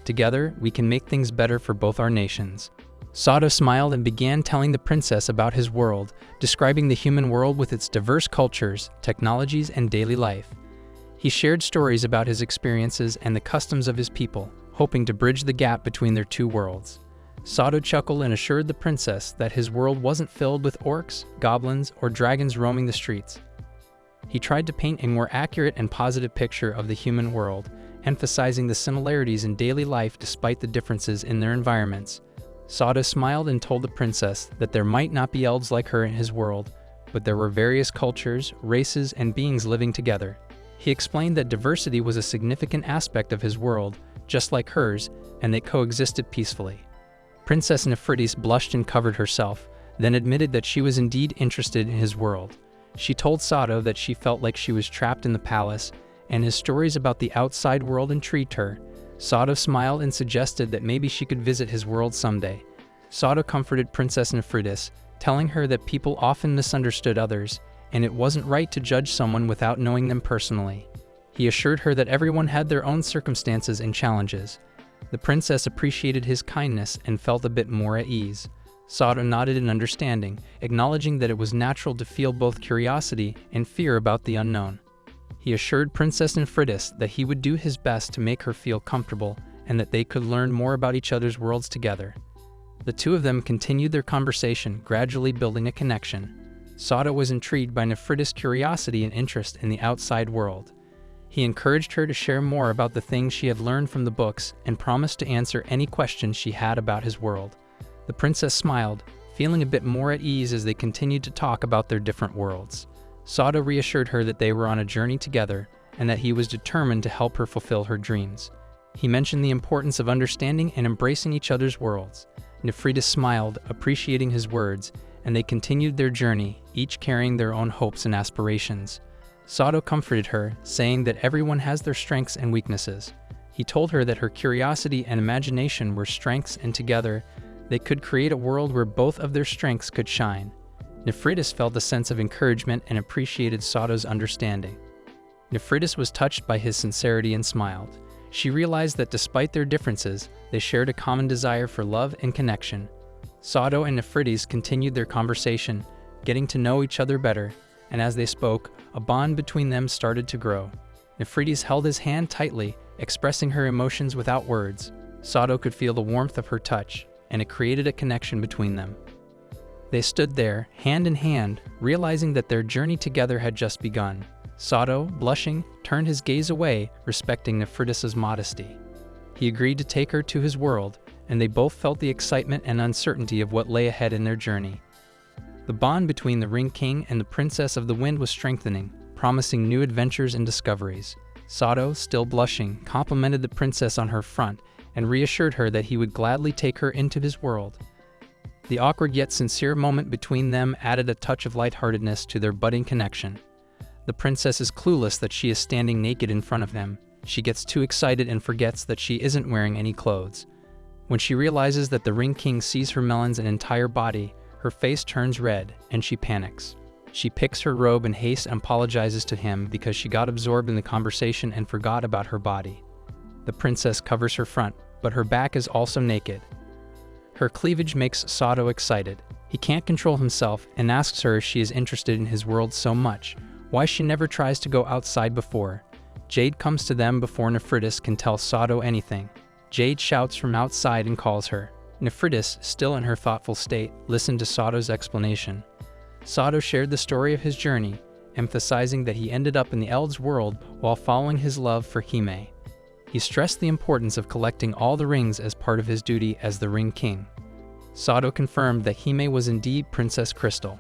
Together, we can make things better for both our nations." Sado smiled and began telling the princess about his world, describing the human world with its diverse cultures, technologies, and daily life. He shared stories about his experiences and the customs of his people, hoping to bridge the gap between their two worlds. Sado chuckled and assured the princess that his world wasn't filled with orcs, goblins, or dragons roaming the streets. He tried to paint a more accurate and positive picture of the human world, emphasizing the similarities in daily life despite the differences in their environments. Sado smiled and told the princess that there might not be elves like her in his world, but there were various cultures, races, and beings living together. He explained that diversity was a significant aspect of his world, just like hers, and they coexisted peacefully. Princess Nephritis blushed and covered herself, then admitted that she was indeed interested in his world. She told Sato that she felt like she was trapped in the palace, and his stories about the outside world intrigued her. Sato smiled and suggested that maybe she could visit his world someday. Sato comforted Princess Nephritis, telling her that people often misunderstood others, and it wasn't right to judge someone without knowing them personally. He assured her that everyone had their own circumstances and challenges. The princess appreciated his kindness and felt a bit more at ease. Sato nodded in understanding, acknowledging that it was natural to feel both curiosity and fear about the unknown. He assured Princess Nephritis that he would do his best to make her feel comfortable and that they could learn more about each other's worlds together. The two of them continued their conversation, gradually building a connection. Sato was intrigued by Nephritis' curiosity and interest in the outside world. He encouraged her to share more about the things she had learned from the books and promised to answer any questions she had about his world. The princess smiled, feeling a bit more at ease as they continued to talk about their different worlds. Sato reassured her that they were on a journey together and that he was determined to help her fulfill her dreams. He mentioned the importance of understanding and embracing each other's worlds. Nephritis smiled, appreciating his words, and they continued their journey, each carrying their own hopes and aspirations. Sato comforted her, saying that everyone has their strengths and weaknesses. He told her that her curiosity and imagination were strengths, and together, they could create a world where both of their strengths could shine. Nephritis felt a sense of encouragement and appreciated Sato's understanding. Nephritis was touched by his sincerity and smiled. She realized that despite their differences, they shared a common desire for love and connection. Sato and Nephritis continued their conversation, getting to know each other better, and as they spoke, a bond between them started to grow. Nephritis held his hand tightly, expressing her emotions without words. Sato could feel the warmth of her touch, and it created a connection between them. They stood there, hand in hand, realizing that their journey together had just begun. Sato, blushing, turned his gaze away, respecting Nephritis' modesty. He agreed to take her to his world, and they both felt the excitement and uncertainty of what lay ahead in their journey. The bond between the Ring King and the Princess of the Wind was strengthening, promising new adventures and discoveries. Sato, still blushing, complimented the princess on her front and reassured her that he would gladly take her into his world. The awkward yet sincere moment between them added a touch of lightheartedness to their budding connection. The princess is clueless that she is standing naked in front of him. She gets too excited and forgets that she isn't wearing any clothes. When she realizes that the Ring King sees her melons and entire body, her face turns red and she panics. She picks her robe in haste and apologizes to him because she got absorbed in the conversation and forgot about her body. The princess covers her front, but her back is also naked. Her cleavage makes Sato excited. He can't control himself and asks her if she is interested in his world so much, why she never tries to go outside before. Jade comes to them before Nephritis can tell Sato anything. Jade shouts from outside and calls her. Nephritis, still in her thoughtful state, listened to Sato's explanation. Sato shared the story of his journey, emphasizing that he ended up in the Eld's world while following his love for Hime. He stressed the importance of collecting all the rings as part of his duty as the Ring King. Sato confirmed that Hime was indeed Princess Crystal.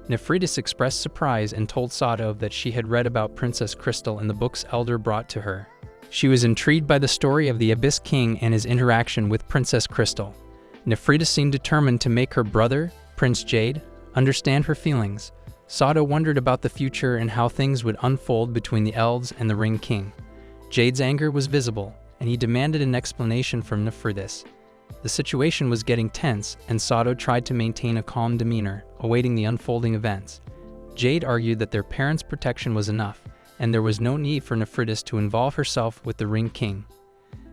Nephritis expressed surprise and told Sato that she had read about Princess Crystal in the books Elder brought to her. She was intrigued by the story of the Abyss King and his interaction with Princess Crystal. Nephritis seemed determined to make her brother, Prince Jade, understand her feelings. Sato wondered about the future and how things would unfold between the Elves and the Ring King. Jade's anger was visible, and he demanded an explanation from Nephritis. The situation was getting tense, and Sato tried to maintain a calm demeanor, awaiting the unfolding events. Jade argued that their parents' protection was enough, and there was no need for Nephritis to involve herself with the Ring King.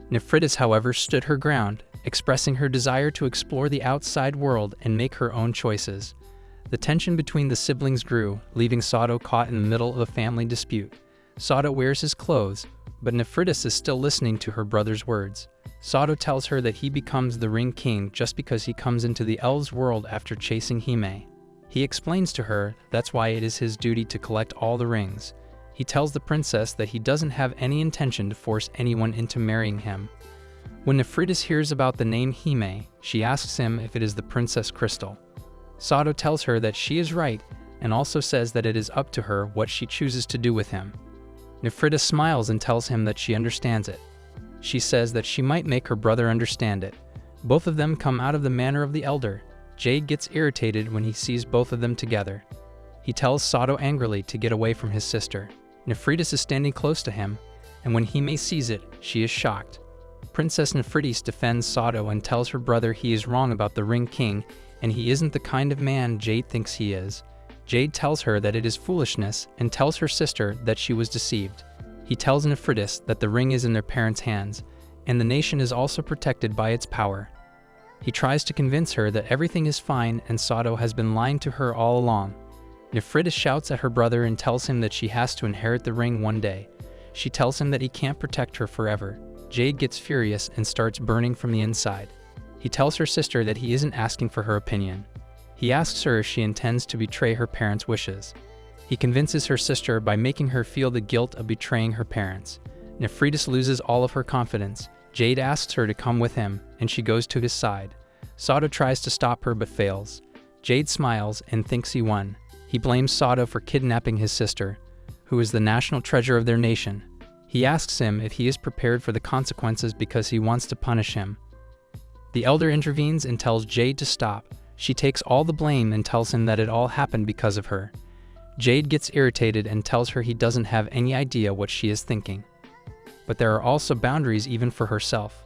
Nephritis, however, stood her ground, expressing her desire to explore the outside world and make her own choices. The tension between the siblings grew, leaving Sato caught in the middle of a family dispute. Sato wears his clothes, but Nephritis is still listening to her brother's words. Sato tells her that he becomes the Ring King just because he comes into the Elves' world after chasing Hime. He explains to her that's why it is his duty to collect all the rings. He tells the princess that he doesn't have any intention to force anyone into marrying him. When Nephritis hears about the name Hime, she asks him if it is the Princess Crystal. Sato tells her that she is right and also says that it is up to her what she chooses to do with him. Nephritis smiles and tells him that she understands it. She says that she might make her brother understand it. Both of them come out of the manor of the Elder. Jade gets irritated when he sees both of them together. He tells Sato angrily to get away from his sister. Nephritis is standing close to him, and when Hime sees it, she is shocked. Princess Nephritis defends Sato and tells her brother he is wrong about the Ring King, and he isn't the kind of man Jade thinks he is. Jade tells her that it is foolishness and tells her sister that she was deceived. He tells Nephritis that the ring is in their parents' hands, and the nation is also protected by its power. He tries to convince her that everything is fine and Sato has been lying to her all along. Nephritis shouts at her brother and tells him that she has to inherit the ring one day. She tells him that he can't protect her forever. Jade gets furious and starts burning from the inside. He tells her sister that he isn't asking for her opinion. He asks her if she intends to betray her parents' wishes. He convinces her sister by making her feel the guilt of betraying her parents. Nephritis loses all of her confidence. Jade asks her to come with him, and she goes to his side. Sato tries to stop her but fails. Jade smiles and thinks he won. He blames Sato for kidnapping his sister, who is the national treasure of their nation. He asks him if he is prepared for the consequences because he wants to punish him. The elder intervenes and tells Jade to stop. She takes all the blame and tells him that it all happened because of her. Jade gets irritated and tells her he doesn't have any idea what she is thinking. But there are also boundaries even for herself.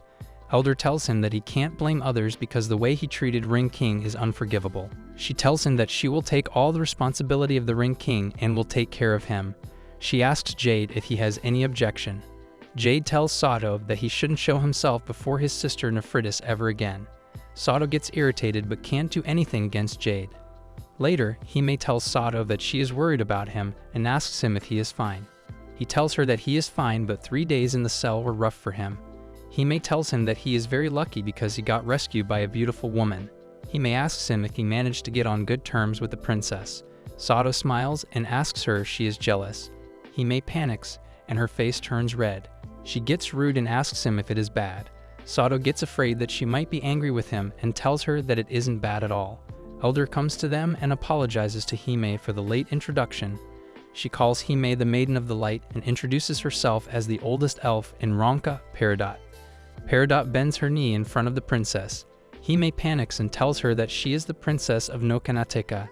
Elder tells him that he can't blame others because the way he treated Ring King is unforgivable. She tells him that she will take all the responsibility of the Ring King and will take care of him. She asks Jade if he has any objection. Jade tells Sato that he shouldn't show himself before his sister Nephritis ever again. Sato gets irritated but can't do anything against Jade. Later, Hime tells Sato that she is worried about him and asks him if he is fine. He tells her that he is fine, but 3 days in the cell were rough for him. Hime tells him that he is very lucky because he got rescued by a beautiful woman. Hime asks him if he managed to get on good terms with the princess. Sato smiles and asks her if she is jealous. Hime panics, and her face turns red. She gets rude and asks him if it is bad. Sato gets afraid that she might be angry with him and tells her that it isn't bad at all. Elder comes to them and apologizes to Hime for the late introduction. She calls Hime the Maiden of the Light and introduces herself as the oldest elf in Ronka Peridot. Peridot bends her knee in front of the princess. Hime panics and tells her that she is the princess of Nokanateka.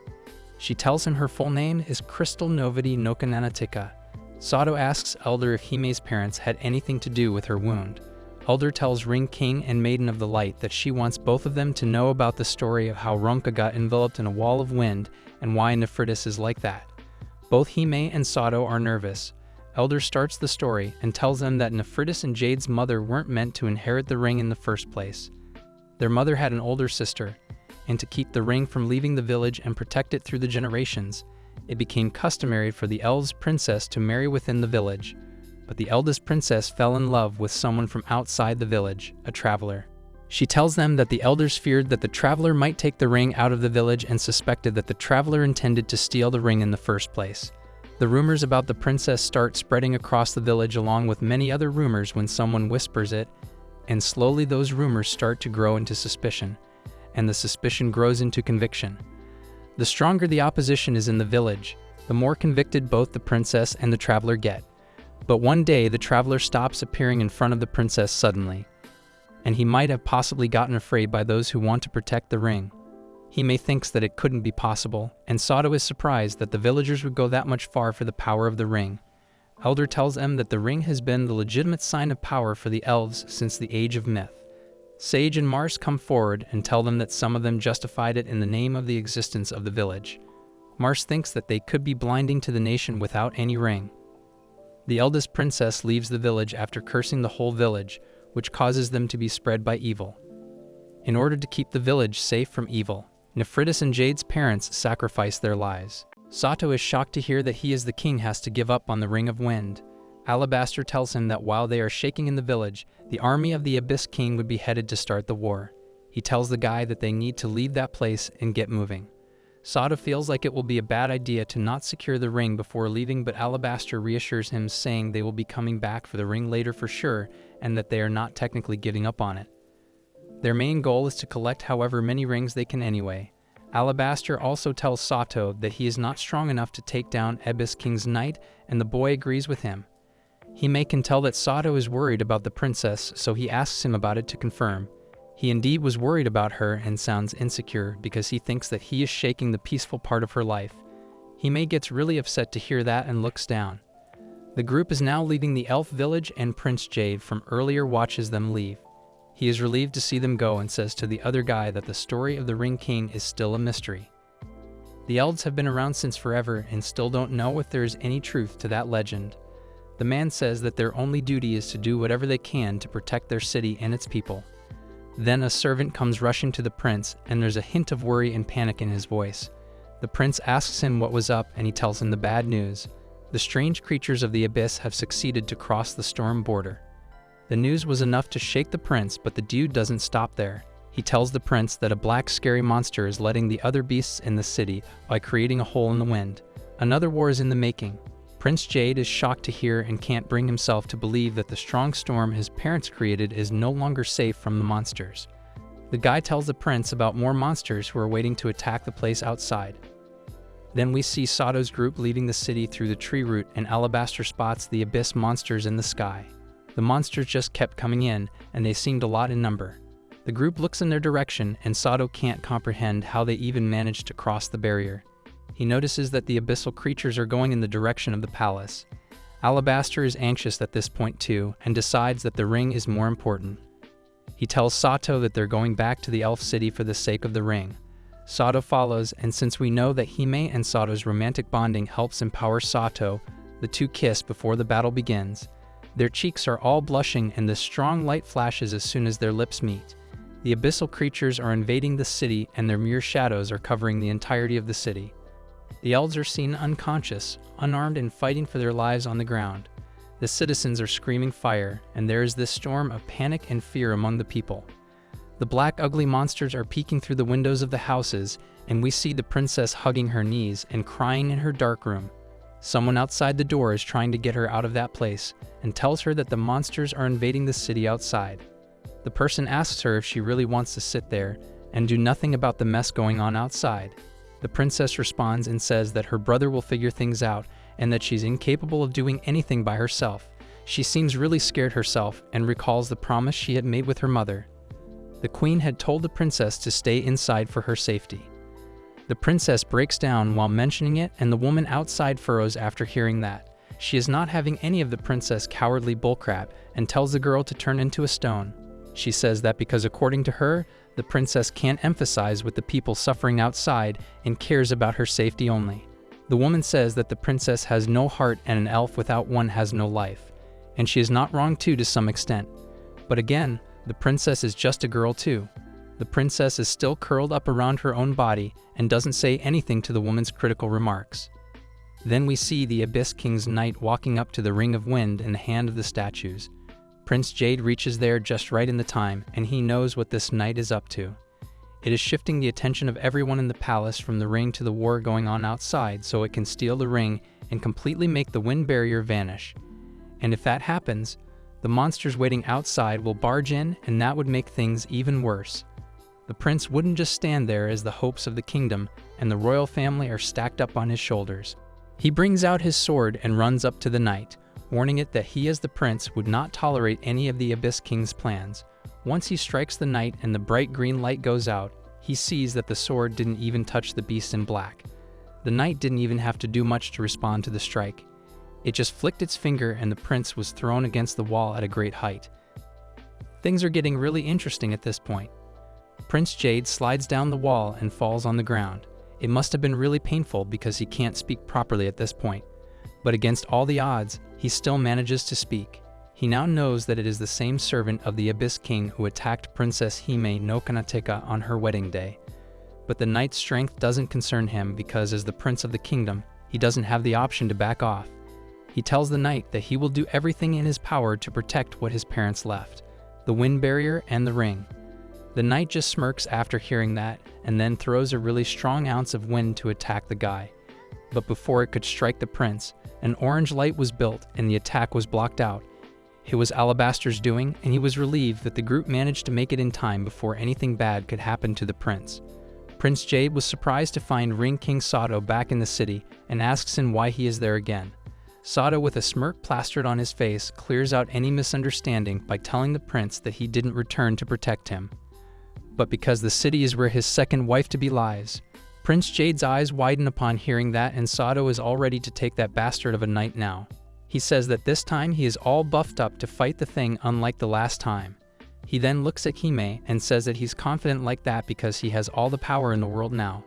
She tells him her full name is Crystal Novity Nokananatika. Sato asks Elder if Hime's parents had anything to do with her wound. Elder tells Ring King and Maiden of the Light that she wants both of them to know about the story of how Ronka got enveloped in a wall of wind and why Nephritis is like that. Both Hime and Sato are nervous. Elder starts the story and tells them that Nephritis and Jade's mother weren't meant to inherit the ring in the first place. Their mother had an older sister, and to keep the ring from leaving the village and protect it through the generations, it became customary for the elves' princess to marry within the village. But the eldest princess fell in love with someone from outside the village, a traveler. She tells them that the elders feared that the traveler might take the ring out of the village and suspected that the traveler intended to steal the ring in the first place. The rumors about the princess start spreading across the village along with many other rumors when someone whispers it, and slowly those rumors start to grow into suspicion, and the suspicion grows into conviction. The stronger the opposition is in the village, the more convicted both the princess and the traveler get. But one day the traveler stops appearing in front of the princess suddenly, and he might have possibly gotten afraid by those who want to protect the ring. Hime thinks that it couldn't be possible, and Sato is surprised that the villagers would go that much far for the power of the ring. Elder tells them that the ring has been the legitimate sign of power for the elves since the age of myth. Sage and Mars come forward and tell them that some of them justified it in the name of the existence of the village. Mars thinks that they could be blinding to the nation without any ring. The eldest princess leaves the village after cursing the whole village, which causes them to be spread by evil. In order to keep the village safe from evil, Nephritis and Jade's parents sacrifice their lives. Sato is shocked to hear that he as the king has to give up on the Ring of Wind. Alabaster tells him that while they are shaking in the village, the army of the Abyss King would be headed to start the war. He tells the guy that they need to leave that place and get moving. Sato feels like it will be a bad idea to not secure the ring before leaving, but Alabaster reassures him, saying they will be coming back for the ring later for sure, and that they are not technically giving up on it. Their main goal is to collect however many rings they can anyway. Alabaster also tells Sato that he is not strong enough to take down Abyss King's knight, and the boy agrees with him. Hime can tell that Sato is worried about the princess, so he asks him about it to confirm. He indeed was worried about her and sounds insecure because he thinks that he is shaking the peaceful part of her life. Hime gets really upset to hear that and looks down. The group is now leaving the elf village, and Prince Jade from earlier watches them leave. He is relieved to see them go and says to the other guy that the story of the Ring King is still a mystery. The elves have been around since forever and still don't know if there is any truth to that legend. The man says that their only duty is to do whatever they can to protect their city and its people. Then a servant comes rushing to the prince, and there's a hint of worry and panic in his voice. The prince asks him what was up, and he tells him the bad news. The strange creatures of the abyss have succeeded to cross the storm border. The news was enough to shake the prince, but the dude doesn't stop there. He tells the prince that a black scary monster is letting the other beasts in the city by creating a hole in the wind. Another war is in the making. Prince Jade is shocked to hear and can't bring himself to believe that the strong storm his parents created is no longer safe from the monsters. The guy tells the prince about more monsters who are waiting to attack the place outside. Then we see Sato's group leaving the city through the tree root, and Alabaster spots the abyss monsters in the sky. The monsters just kept coming in, and they seemed a lot in number. The group looks in their direction, and Sato can't comprehend how they even managed to cross the barrier. He notices that the abyssal creatures are going in the direction of the palace. Alabaster is anxious at this point too, and decides that the ring is more important. He tells Sato that they're going back to the elf city for the sake of the ring. Sato follows, and since we know that Hime and Sato's romantic bonding helps empower Sato, the two kiss before the battle begins. Their cheeks are all blushing, and the strong light flashes as soon as their lips meet. The abyssal creatures are invading the city, and their mere shadows are covering the entirety of the city. The elves are seen unconscious, unarmed, and fighting for their lives on the ground. The citizens are screaming fire, and there is this storm of panic and fear among the people. The black ugly monsters are peeking through the windows of the houses, and we see the princess hugging her knees and crying in her dark room. Someone outside the door is trying to get her out of that place, and tells her that the monsters are invading the city outside. The person asks her if she really wants to sit there and do nothing about the mess going on outside. The princess responds and says that her brother will figure things out, and that she's incapable of doing anything by herself. She seems really scared herself, and recalls the promise she had made with her mother. The queen had told the princess to stay inside for her safety. The princess breaks down while mentioning it, and the woman outside furrows after hearing that. She is not having any of the princess' cowardly bullcrap, and tells the girl to turn into a stone. She says that because according to her, the princess can't empathize with the people suffering outside and cares about her safety only. The woman says that the princess has no heart, and an elf without one has no life. And she is not wrong too, to some extent. But again, the princess is just a girl too. The princess is still curled up around her own body and doesn't say anything to the woman's critical remarks. Then we see the Abyss King's knight walking up to the Ring of Wind in the hand of the statues. Prince Jade reaches there just right in the time, and he knows what this knight is up to. It is shifting the attention of everyone in the palace from the ring to the war going on outside, so it can steal the ring and completely make the wind barrier vanish. And if that happens, the monsters waiting outside will barge in, and that would make things even worse. The prince wouldn't just stand there, as the hopes of the kingdom and the royal family are stacked up on his shoulders. He brings out his sword and runs up to the knight, warning it that he as the prince would not tolerate any of the Abyss King's plans. Once he strikes the knight and the bright green light goes out, he sees that the sword didn't even touch the beast in black. The knight didn't even have to do much to respond to the strike. It just flicked its finger, and the prince was thrown against the wall at a great height. Things are getting really interesting at this point. Prince Jade slides down the wall and falls on the ground. It must have been really painful because he can't speak properly at this point. But against all the odds, he still manages to speak. He now knows that it is the same servant of the Abyss King who attacked Princess Hime no Kanateka on her wedding day. But the knight's strength doesn't concern him because as the prince of the kingdom, he doesn't have the option to back off. He tells the knight that he will do everything in his power to protect what his parents left, the wind barrier and the ring. The knight just smirks after hearing that, and then throws a really strong ounce of wind to attack the guy. But before it could strike the prince, an orange light was built and the attack was blocked out. It was Alabaster's doing, and he was relieved that the group managed to make it in time before anything bad could happen to the prince. Prince Jade was surprised to find Ring King Sato back in the city and asks him why he is there again. Sato, with a smirk plastered on his face, clears out any misunderstanding by telling the prince that he didn't return to protect him, but because the city is where his second wife-to-be lies. Prince Jade's eyes widen upon hearing that, and Sato is all ready to take that bastard of a knight now. He says that this time he is all buffed up to fight the thing unlike the last time. He then looks at Hime and says that he's confident like that because he has all the power in the world now.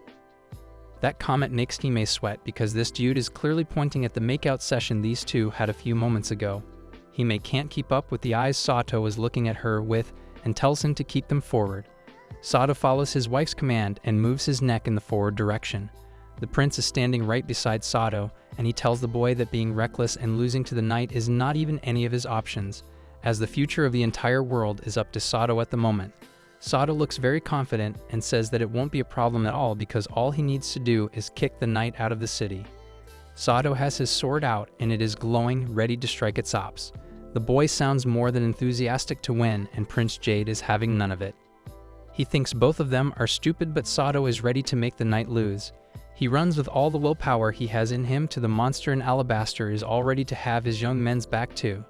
That comment makes Hime sweat because this dude is clearly pointing at the makeout session these two had a few moments ago. Hime can't keep up with the eyes Sato is looking at her with and tells him to keep them forward. Sato follows his wife's command and moves his neck in the forward direction. The prince is standing right beside Sato, and he tells the boy that being reckless and losing to the knight is not even any of his options, as the future of the entire world is up to Sato at the moment. Sato looks very confident and says that it won't be a problem at all because all he needs to do is kick the knight out of the city. Sato has his sword out and it is glowing, ready to strike its ops. The boy sounds more than enthusiastic to win, and Prince Jade is having none of it. He thinks both of them are stupid, but Sato is ready to make the knight lose. He runs with all the willpower he has in him to the monster, and Alabaster is all ready to have his young men's back too.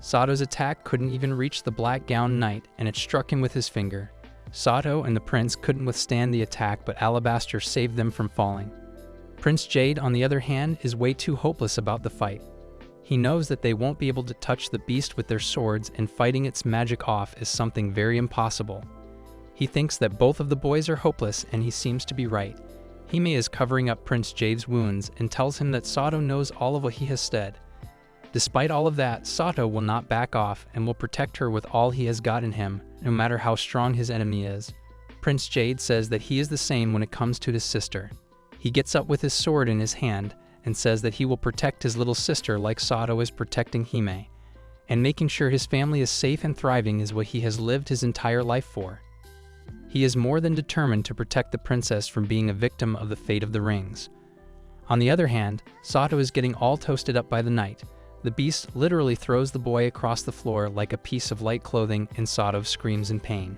Sato's attack couldn't even reach the black gown knight, and it struck him with his finger. Sato and the prince couldn't withstand the attack, but Alabaster saved them from falling. Prince Jade, on the other hand, is way too hopeless about the fight. He knows that they won't be able to touch the beast with their swords, and fighting its magic off is something very impossible. He thinks that both of the boys are hopeless, and he seems to be right. Hime is covering up Prince Jade's wounds and tells him that Sato knows all of what he has said. Despite all of that, Sato will not back off and will protect her with all he has got in him, no matter how strong his enemy is. Prince Jade says that he is the same when it comes to his sister. He gets up with his sword in his hand and says that he will protect his little sister like Sato is protecting Hime. And making sure his family is safe and thriving is what he has lived his entire life for. He is more than determined to protect the princess from being a victim of the fate of the rings. On the other hand, Sato is getting all toasted up by the knight. The beast literally throws the boy across the floor like a piece of light clothing, and Sato screams in pain.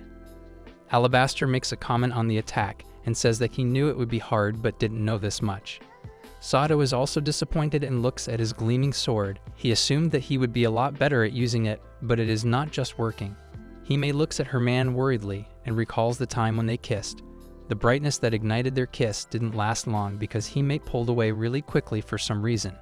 Alabaster makes a comment on the attack and says that he knew it would be hard but didn't know this much. Sato is also disappointed and looks at his gleaming sword. He assumed that he would be a lot better at using it, but it is not just working. Hime looks at her man worriedly and recalls the time when they kissed. The brightness that ignited their kiss didn't last long because Hime pulled away really quickly for some reason.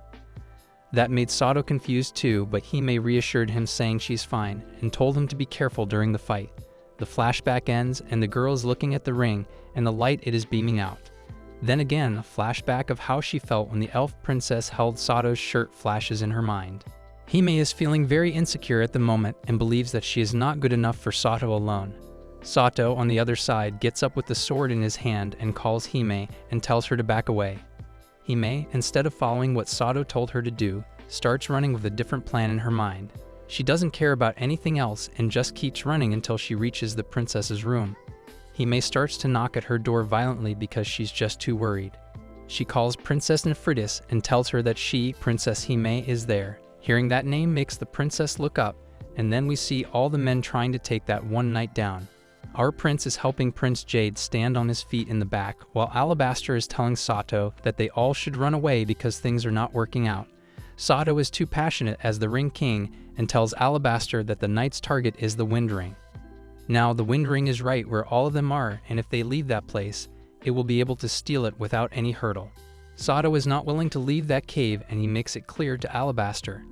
That made Sato confused too, but Hime reassured him, saying she's fine, and told him to be careful during the fight. The flashback ends and the girl is looking at the ring and the light it is beaming out. Then again, a flashback of how she felt when the elf princess held Sato's shirt flashes in her mind. Hime is feeling very insecure at the moment and believes that she is not good enough for Sato alone. Sato, on the other side, gets up with the sword in his hand and calls Hime and tells her to back away. Hime, instead of following what Sato told her to do, starts running with a different plan in her mind. She doesn't care about anything else and just keeps running until she reaches the princess's room. Hime starts to knock at her door violently because she's just too worried. She calls Princess Nephritis and tells her that she, Princess Hime, is there. Hearing that name makes the princess look up, and then we see all the men trying to take that one knight down. Our prince is helping Prince Jade stand on his feet in the back, while Alabaster is telling Sato that they all should run away because things are not working out. Sato is too passionate as the Ring King and tells Alabaster that the knight's target is the Wind Ring. Now, the Wind Ring is right where all of them are, and if they leave that place, it will be able to steal it without any hurdle. Sato is not willing to leave that cave, and he makes it clear to Alabaster.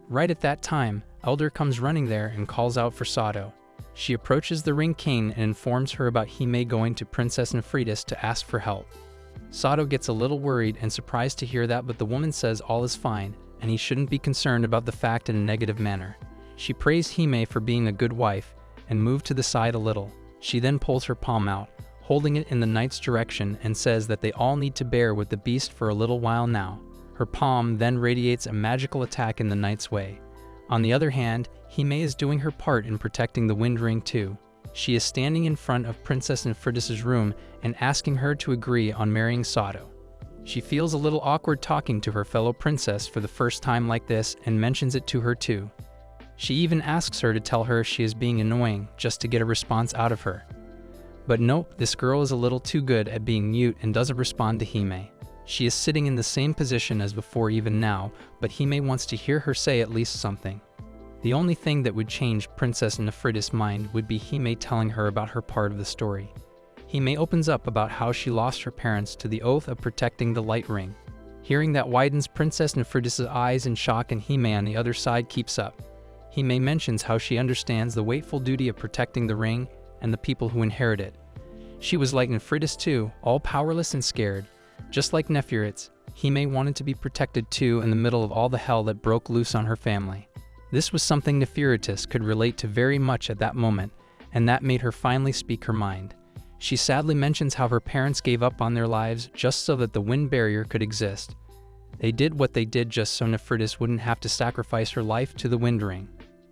Right at that time, Elder comes running there and calls out for Sato. She approaches the Ring King and informs her about Hime going to Princess Nephritis to ask for help. Sato gets a little worried and surprised to hear that, but the woman says all is fine, and he shouldn't be concerned about the fact in a negative manner. She praised Hime for being a good wife, and moved to the side a little. She then pulls her palm out, holding it in the knight's direction, and says that they all need to bear with the beast for a little while now. Her palm then radiates a magical attack in the knight's way. On the other hand, Hime is doing her part in protecting the Wind Ring too. She is standing in front of Princess Nephritis' room and asking her to agree on marrying Sato. She feels a little awkward talking to her fellow princess for the first time like this and mentions it to her too. She even asks her to tell her she is being annoying just to get a response out of her. But nope, this girl is a little too good at being mute and doesn't respond to Hime. She is sitting in the same position as before even now, but Hime wants to hear her say at least something. The only thing that would change Princess Nephritis' mind would be Hime telling her about her part of the story. Hime opens up about how she lost her parents to the oath of protecting the light ring. Hearing that widens Princess Nephritis' eyes in shock, and Hime on the other side keeps up. Hime mentions how she understands the weightful duty of protecting the ring and the people who inherit it. She was like Nephritis too, all powerless and scared. Just like Nephritis, Hime wanted to be protected too in the middle of all the hell that broke loose on her family. This was something Nephritis could relate to very much at that moment, and that made her finally speak her mind. She sadly mentions how her parents gave up on their lives just so that the wind barrier could exist. They did what they did just so Nephritis wouldn't have to sacrifice her life to the wind ring.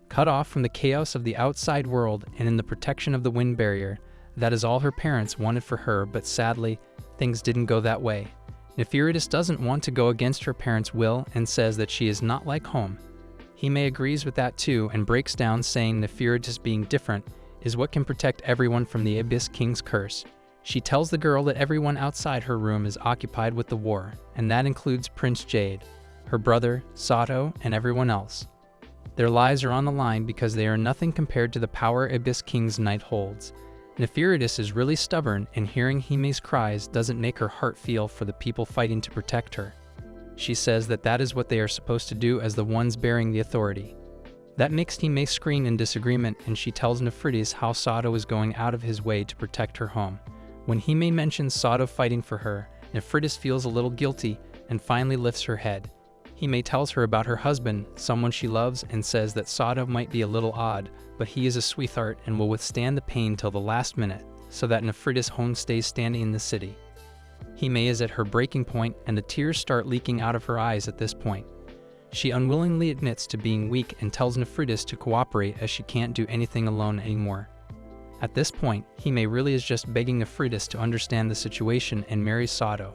Cut off from the chaos of the outside world and in the protection of the wind barrier, that is all her parents wanted for her, but sadly, things didn't go that way. Nephritis doesn't want to go against her parents' will and says that she is not like home. Hime agrees with that too and breaks down saying Nephritis being different is what can protect everyone from the Abyss King's curse. She tells the girl that everyone outside her room is occupied with the war, and that includes Prince Jade, her brother, Sato, and everyone else. Their lives are on the line because they are nothing compared to the power Abyss King's knight holds. Nephritis is really stubborn, and hearing Hime's cries doesn't make her heart feel for the people fighting to protect her. She says that that is what they are supposed to do as the ones bearing the authority. That makes Hime scream in disagreement, and she tells Nephritis how Sato is going out of his way to protect her home. When Hime mentions Sato fighting for her, Nephritis feels a little guilty and finally lifts her head. Hime tells her about her husband, someone she loves, and says that Sato might be a little odd, but he is a sweetheart and will withstand the pain till the last minute, so that Nephritis' home stays standing in the city. Hime is at her breaking point, and the tears start leaking out of her eyes at this point. She unwillingly admits to being weak and tells Nephritis to cooperate as she can't do anything alone anymore. At this point, Hime really is just begging Nephritis to understand the situation and marry Sato.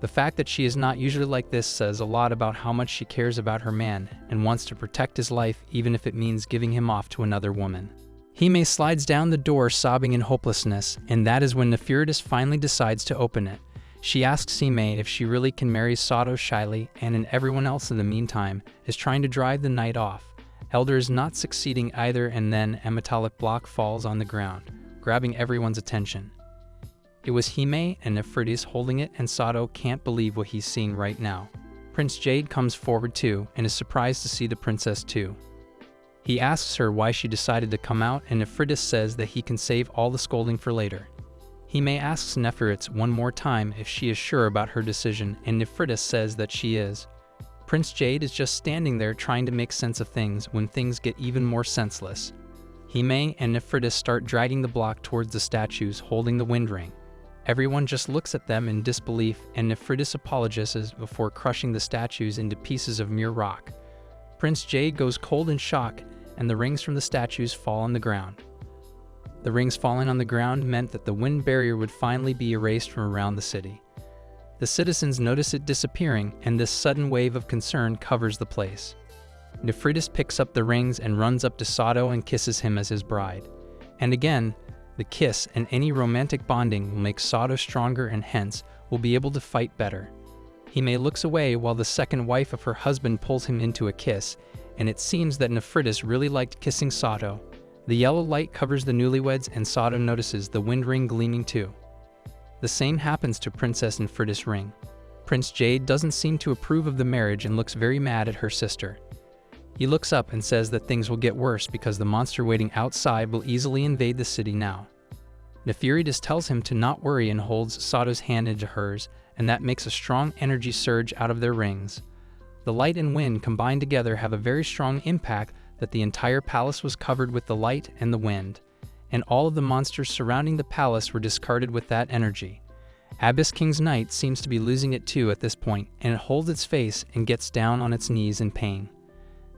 The fact that she is not usually like this says a lot about how much she cares about her man and wants to protect his life even if it means giving him off to another woman. Hime slides down the door sobbing in hopelessness, and that is when Nephritis finally decides to open it. She asks Hime if she really can marry Sato shyly, and everyone else in the meantime is trying to drive the night off. Elder is not succeeding either, and then a metallic block falls on the ground, grabbing everyone's attention. It was Hime and Nephritis holding it, and Sato can't believe what he's seeing right now. Prince Jade comes forward too, and is surprised to see the princess too. He asks her why she decided to come out, and Nephritis says that he can save all the scolding for later. Hime asks Nephritis one more time if she is sure about her decision, and Nephritis says that she is. Prince Jade is just standing there trying to make sense of things when things get even more senseless. Hime and Nephritis start dragging the block towards the statues holding the wind ring. Everyone just looks at them in disbelief, and Nephritis apologizes before crushing the statues into pieces of mere rock. Prince Jade goes cold in shock, and the rings from the statues fall on the ground. The rings falling on the ground meant that the wind barrier would finally be erased from around the city. The citizens notice it disappearing, and this sudden wave of concern covers the place. Nephritis picks up the rings and runs up to Sato and kisses him as his bride. And again, the kiss and any romantic bonding will make Sato stronger and hence will be able to fight better. Hime looks away while the second wife of her husband pulls him into a kiss, and it seems that Nephritis really liked kissing Sato. The yellow light covers the newlyweds, and Sato notices the wind ring gleaming too. The same happens to Princess Nephritis' ring. Prince Jade doesn't seem to approve of the marriage and looks very mad at her sister. He looks up and says that things will get worse because the monster waiting outside will easily invade the city now. Nephritis tells him to not worry and holds Sato's hand into hers, and that makes a strong energy surge out of their rings. The light and wind combined together have a very strong impact that the entire palace was covered with the light and the wind, and all of the monsters surrounding the palace were discarded with that energy. Abyss King's knight seems to be losing it too at this point, and it holds its face and gets down on its knees in pain.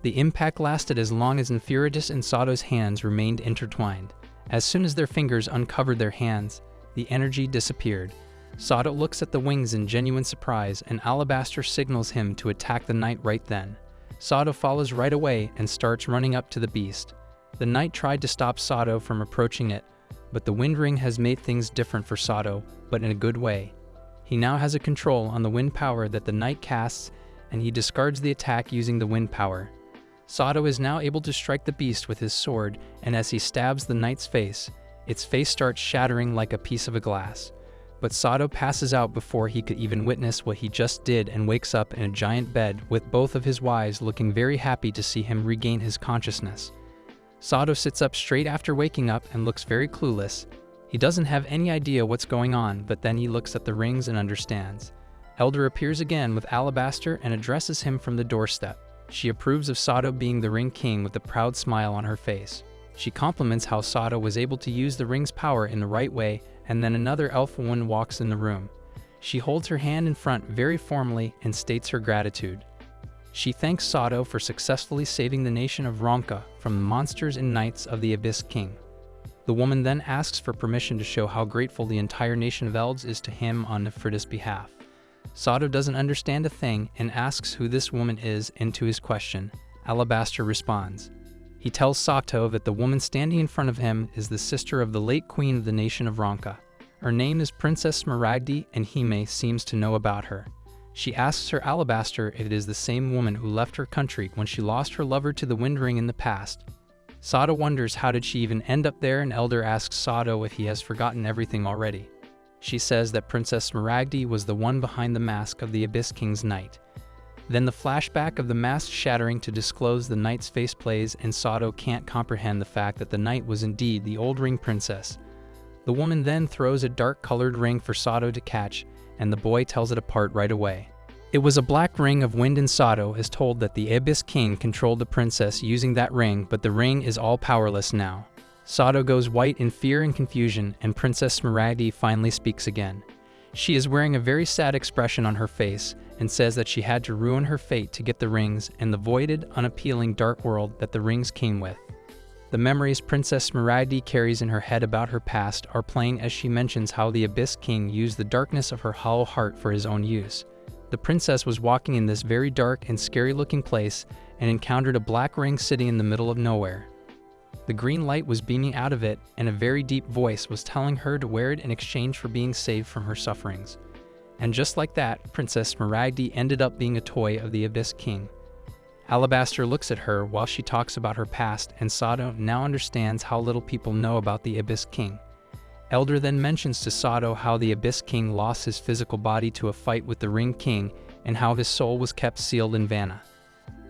The impact lasted as long as Nephritis and Sato's hands remained intertwined. As soon as their fingers uncovered their hands, the energy disappeared. Sato looks at the wings in genuine surprise, and Alabaster signals him to attack the knight right then. Sato follows right away and starts running up to the beast. The knight tried to stop Sato from approaching it, but the wind ring has made things different for Sato, but in a good way. He now has a control on the wind power that the knight casts, and he discards the attack using the wind power. Sato is now able to strike the beast with his sword, and as he stabs the knight's face, Its face starts shattering like a piece of a glass. But Sato passes out before he could even witness what he just did and wakes up in a giant bed with both of his wives looking very happy to see him regain his consciousness. Sato sits up straight after waking up and looks very clueless. He doesn't have any idea what's going on, but then he looks at the rings and understands. Elder appears again with Alabaster and addresses him from the doorstep. She approves of Sato being the Ring King with a proud smile on her face. She compliments how Sato was able to use the ring's power in the right way, and then another elf woman walks in the room. She holds her hand in front very formally and states her gratitude. She thanks Sato for successfully saving the nation of Romka from the monsters and knights of the Abyss King. The woman then asks for permission to show how grateful the entire nation of elves is to him on Nephritis' behalf. Sato doesn't understand a thing and asks who this woman is, and to his question, Alabaster responds. He tells Sato that the woman standing in front of him is the sister of the late queen of the nation of Ronka. Her name is Princess Smaragdi, and Hime seems to know about her. She asks her Alabaster if it is the same woman who left her country when she lost her lover to the Wind Ring in the past. Sato wonders how did she even end up there, and Elder asks Sato if he has forgotten everything already. She says that Princess Smaragdi was the one behind the mask of the Abyss King's knight. Then the flashback of the mask shattering to disclose the knight's face plays, and Sato can't comprehend the fact that the knight was indeed the old ring princess. The woman then throws a dark-colored ring for Sato to catch, and the boy tells it apart right away. It was a black ring of wind, and Sato is told that the Abyss King controlled the princess using that ring, but the ring is all powerless now. Sato goes white in fear and confusion, and Princess Smaragdi finally speaks again. She is wearing a very sad expression on her face and says that she had to ruin her fate to get the rings and the voided, unappealing dark world that the rings came with. The memories Princess Smaragdi carries in her head about her past are playing as she mentions how the Abyss King used the darkness of her hollow heart for his own use. The princess was walking in this very dark and scary-looking place and encountered a black ring sitting in the middle of nowhere. The green light was beaming out of it, and a very deep voice was telling her to wear it in exchange for being saved from her sufferings. And just like that, Princess Smaragdi ended up being a toy of the Abyss King. Alabaster looks at her while she talks about her past, and Sato now understands how little people know about the Abyss King. Elder then mentions to Sato how the Abyss King lost his physical body to a fight with the Ring King, and how his soul was kept sealed in Vanna.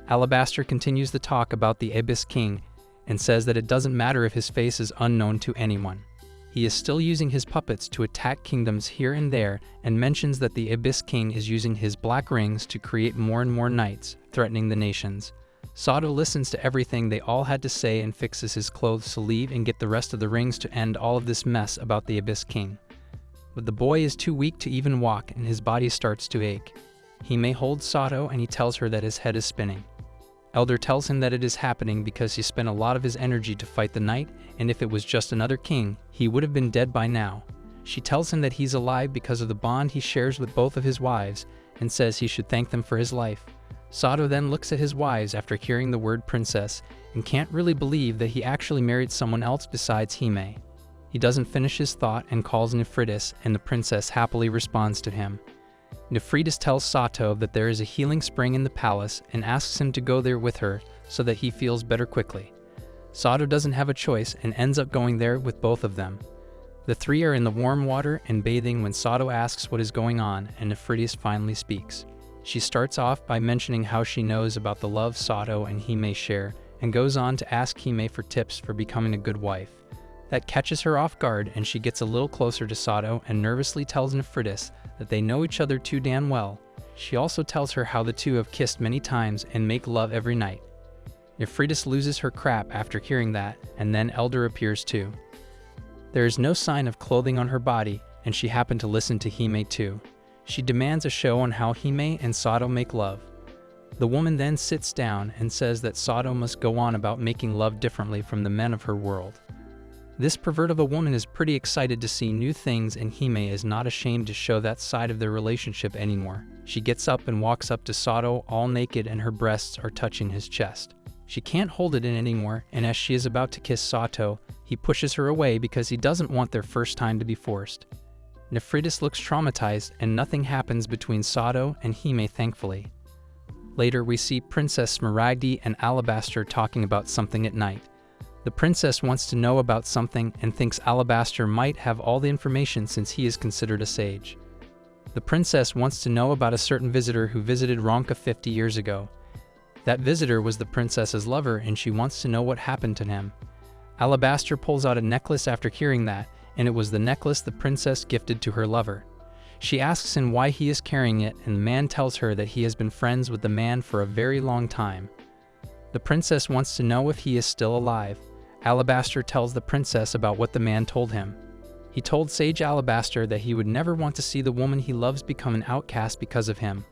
Alabaster continues the talk about the Abyss King, and says that it doesn't matter if his face is unknown to anyone. He is still using his puppets to attack kingdoms here and there, and mentions that the Abyss King is using his black rings to create more and more knights, threatening the nations. Sato listens to everything they all had to say and fixes his clothes to leave and get the rest of the rings to end all of this mess about the Abyss King. But the boy is too weak to even walk, and his body starts to ache. Hime holds Sato, and he tells her that his head is spinning. Elder tells him that it is happening because he spent a lot of his energy to fight the knight, and if it was just another king, he would have been dead by now. She tells him that he's alive because of the bond he shares with both of his wives, and says he should thank them for his life. Sato then looks at his wives after hearing the word princess, and can't really believe that he actually married someone else besides Hime. He doesn't finish his thought and calls Nephritis, and the princess happily responds to him. Nephritis tells Sato that there is a healing spring in the palace and asks him to go there with her so that he feels better quickly. Sato doesn't have a choice and ends up going there with both of them. The three are in the warm water and bathing when Sato asks what is going on, and Nephritis finally speaks. She starts off by mentioning how she knows about the love Sato and Hime share, and goes on to ask Hime for tips for becoming a good wife. That catches her off guard, and she gets a little closer to Sato and nervously tells Nephritis that they know each other too damn well. She also tells her how the two have kissed many times and make love every night. Nephritis loses her crap after hearing that, and then Elder appears too. There is no sign of clothing on her body, and she happened to listen to Hime too. She demands a show on how Hime and Sato make love. The woman then sits down and says that Sato must go on about making love differently from the men of her world. This pervert of a woman is pretty excited to see new things, and Hime is not ashamed to show that side of their relationship anymore. She gets up and walks up to Sato all naked, and her breasts are touching his chest. She can't hold it in anymore, and as she is about to kiss Sato, he pushes her away because he doesn't want their first time to be forced. Nephritis looks traumatized, and nothing happens between Sato and Hime, thankfully. Later we see Princess Smaragdi and Alabaster talking about something at night. The princess wants to know about something and thinks Alabaster might have all the information since he is considered a sage. The princess wants to know about a certain visitor who visited Ronka 50 years ago. That visitor was the princess's lover and she wants to know what happened to him. Alabaster pulls out a necklace after hearing that, and it was the necklace the princess gifted to her lover. She asks him why he is carrying it, and the man tells her that he has been friends with the man for a very long time. The princess wants to know if he is still alive. Alabaster tells the princess about what the man told him. He told Sage Alabaster that he would never want to see the woman he loves become an outcast because of him.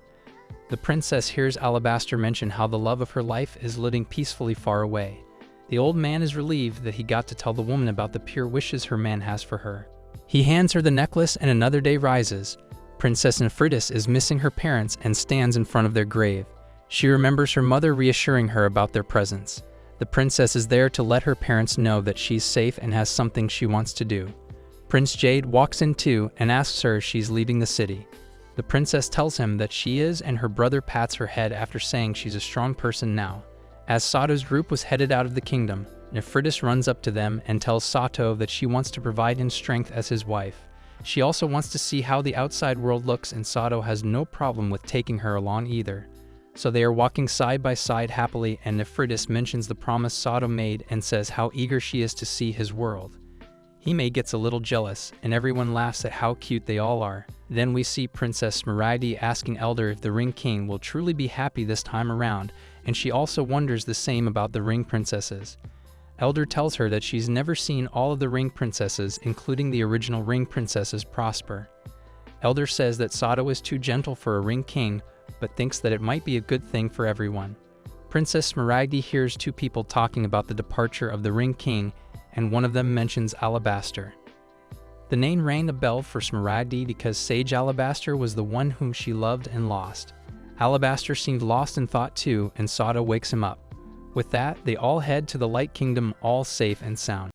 The princess hears Alabaster mention how the love of her life is living peacefully far away. The old man is relieved that he got to tell the woman about the pure wishes her man has for her. He hands her the necklace and another day rises. Princess Nephritis is missing her parents and stands in front of their grave. She remembers her mother reassuring her about their presence. The princess is there to let her parents know that she's safe and has something she wants to do. Prince Jade walks in too and asks her if she's leaving the city. The princess tells him that she is, and her brother pats her head after saying she's a strong person now. As Sato's group was headed out of the kingdom, Nephritis runs up to them and tells Sato that she wants to provide him strength as his wife. She also wants to see how the outside world looks, and Sato has no problem with taking her along either. So they are walking side by side happily, and Nephritis mentions the promise Sato made and says how eager she is to see his world. Hime gets a little jealous, and everyone laughs at how cute they all are. Then we see Princess Smaragdi asking Elder if the Ring King will truly be happy this time around, and she also wonders the same about the Ring Princesses. Elder tells her that she's never seen all of the Ring Princesses, including the original Ring Princesses, prosper. Elder says that Sato is too gentle for a Ring King, but thinks that it might be a good thing for everyone. Princess Smaragdi hears two people talking about the departure of the Ring King, and one of them mentions Alabaster. The name rang a bell for Smaragdi because Sage Alabaster was the one whom she loved and lost. Alabaster seemed lost in thought too, and Sato wakes him up. With that, they all head to the Light Kingdom, all safe and sound.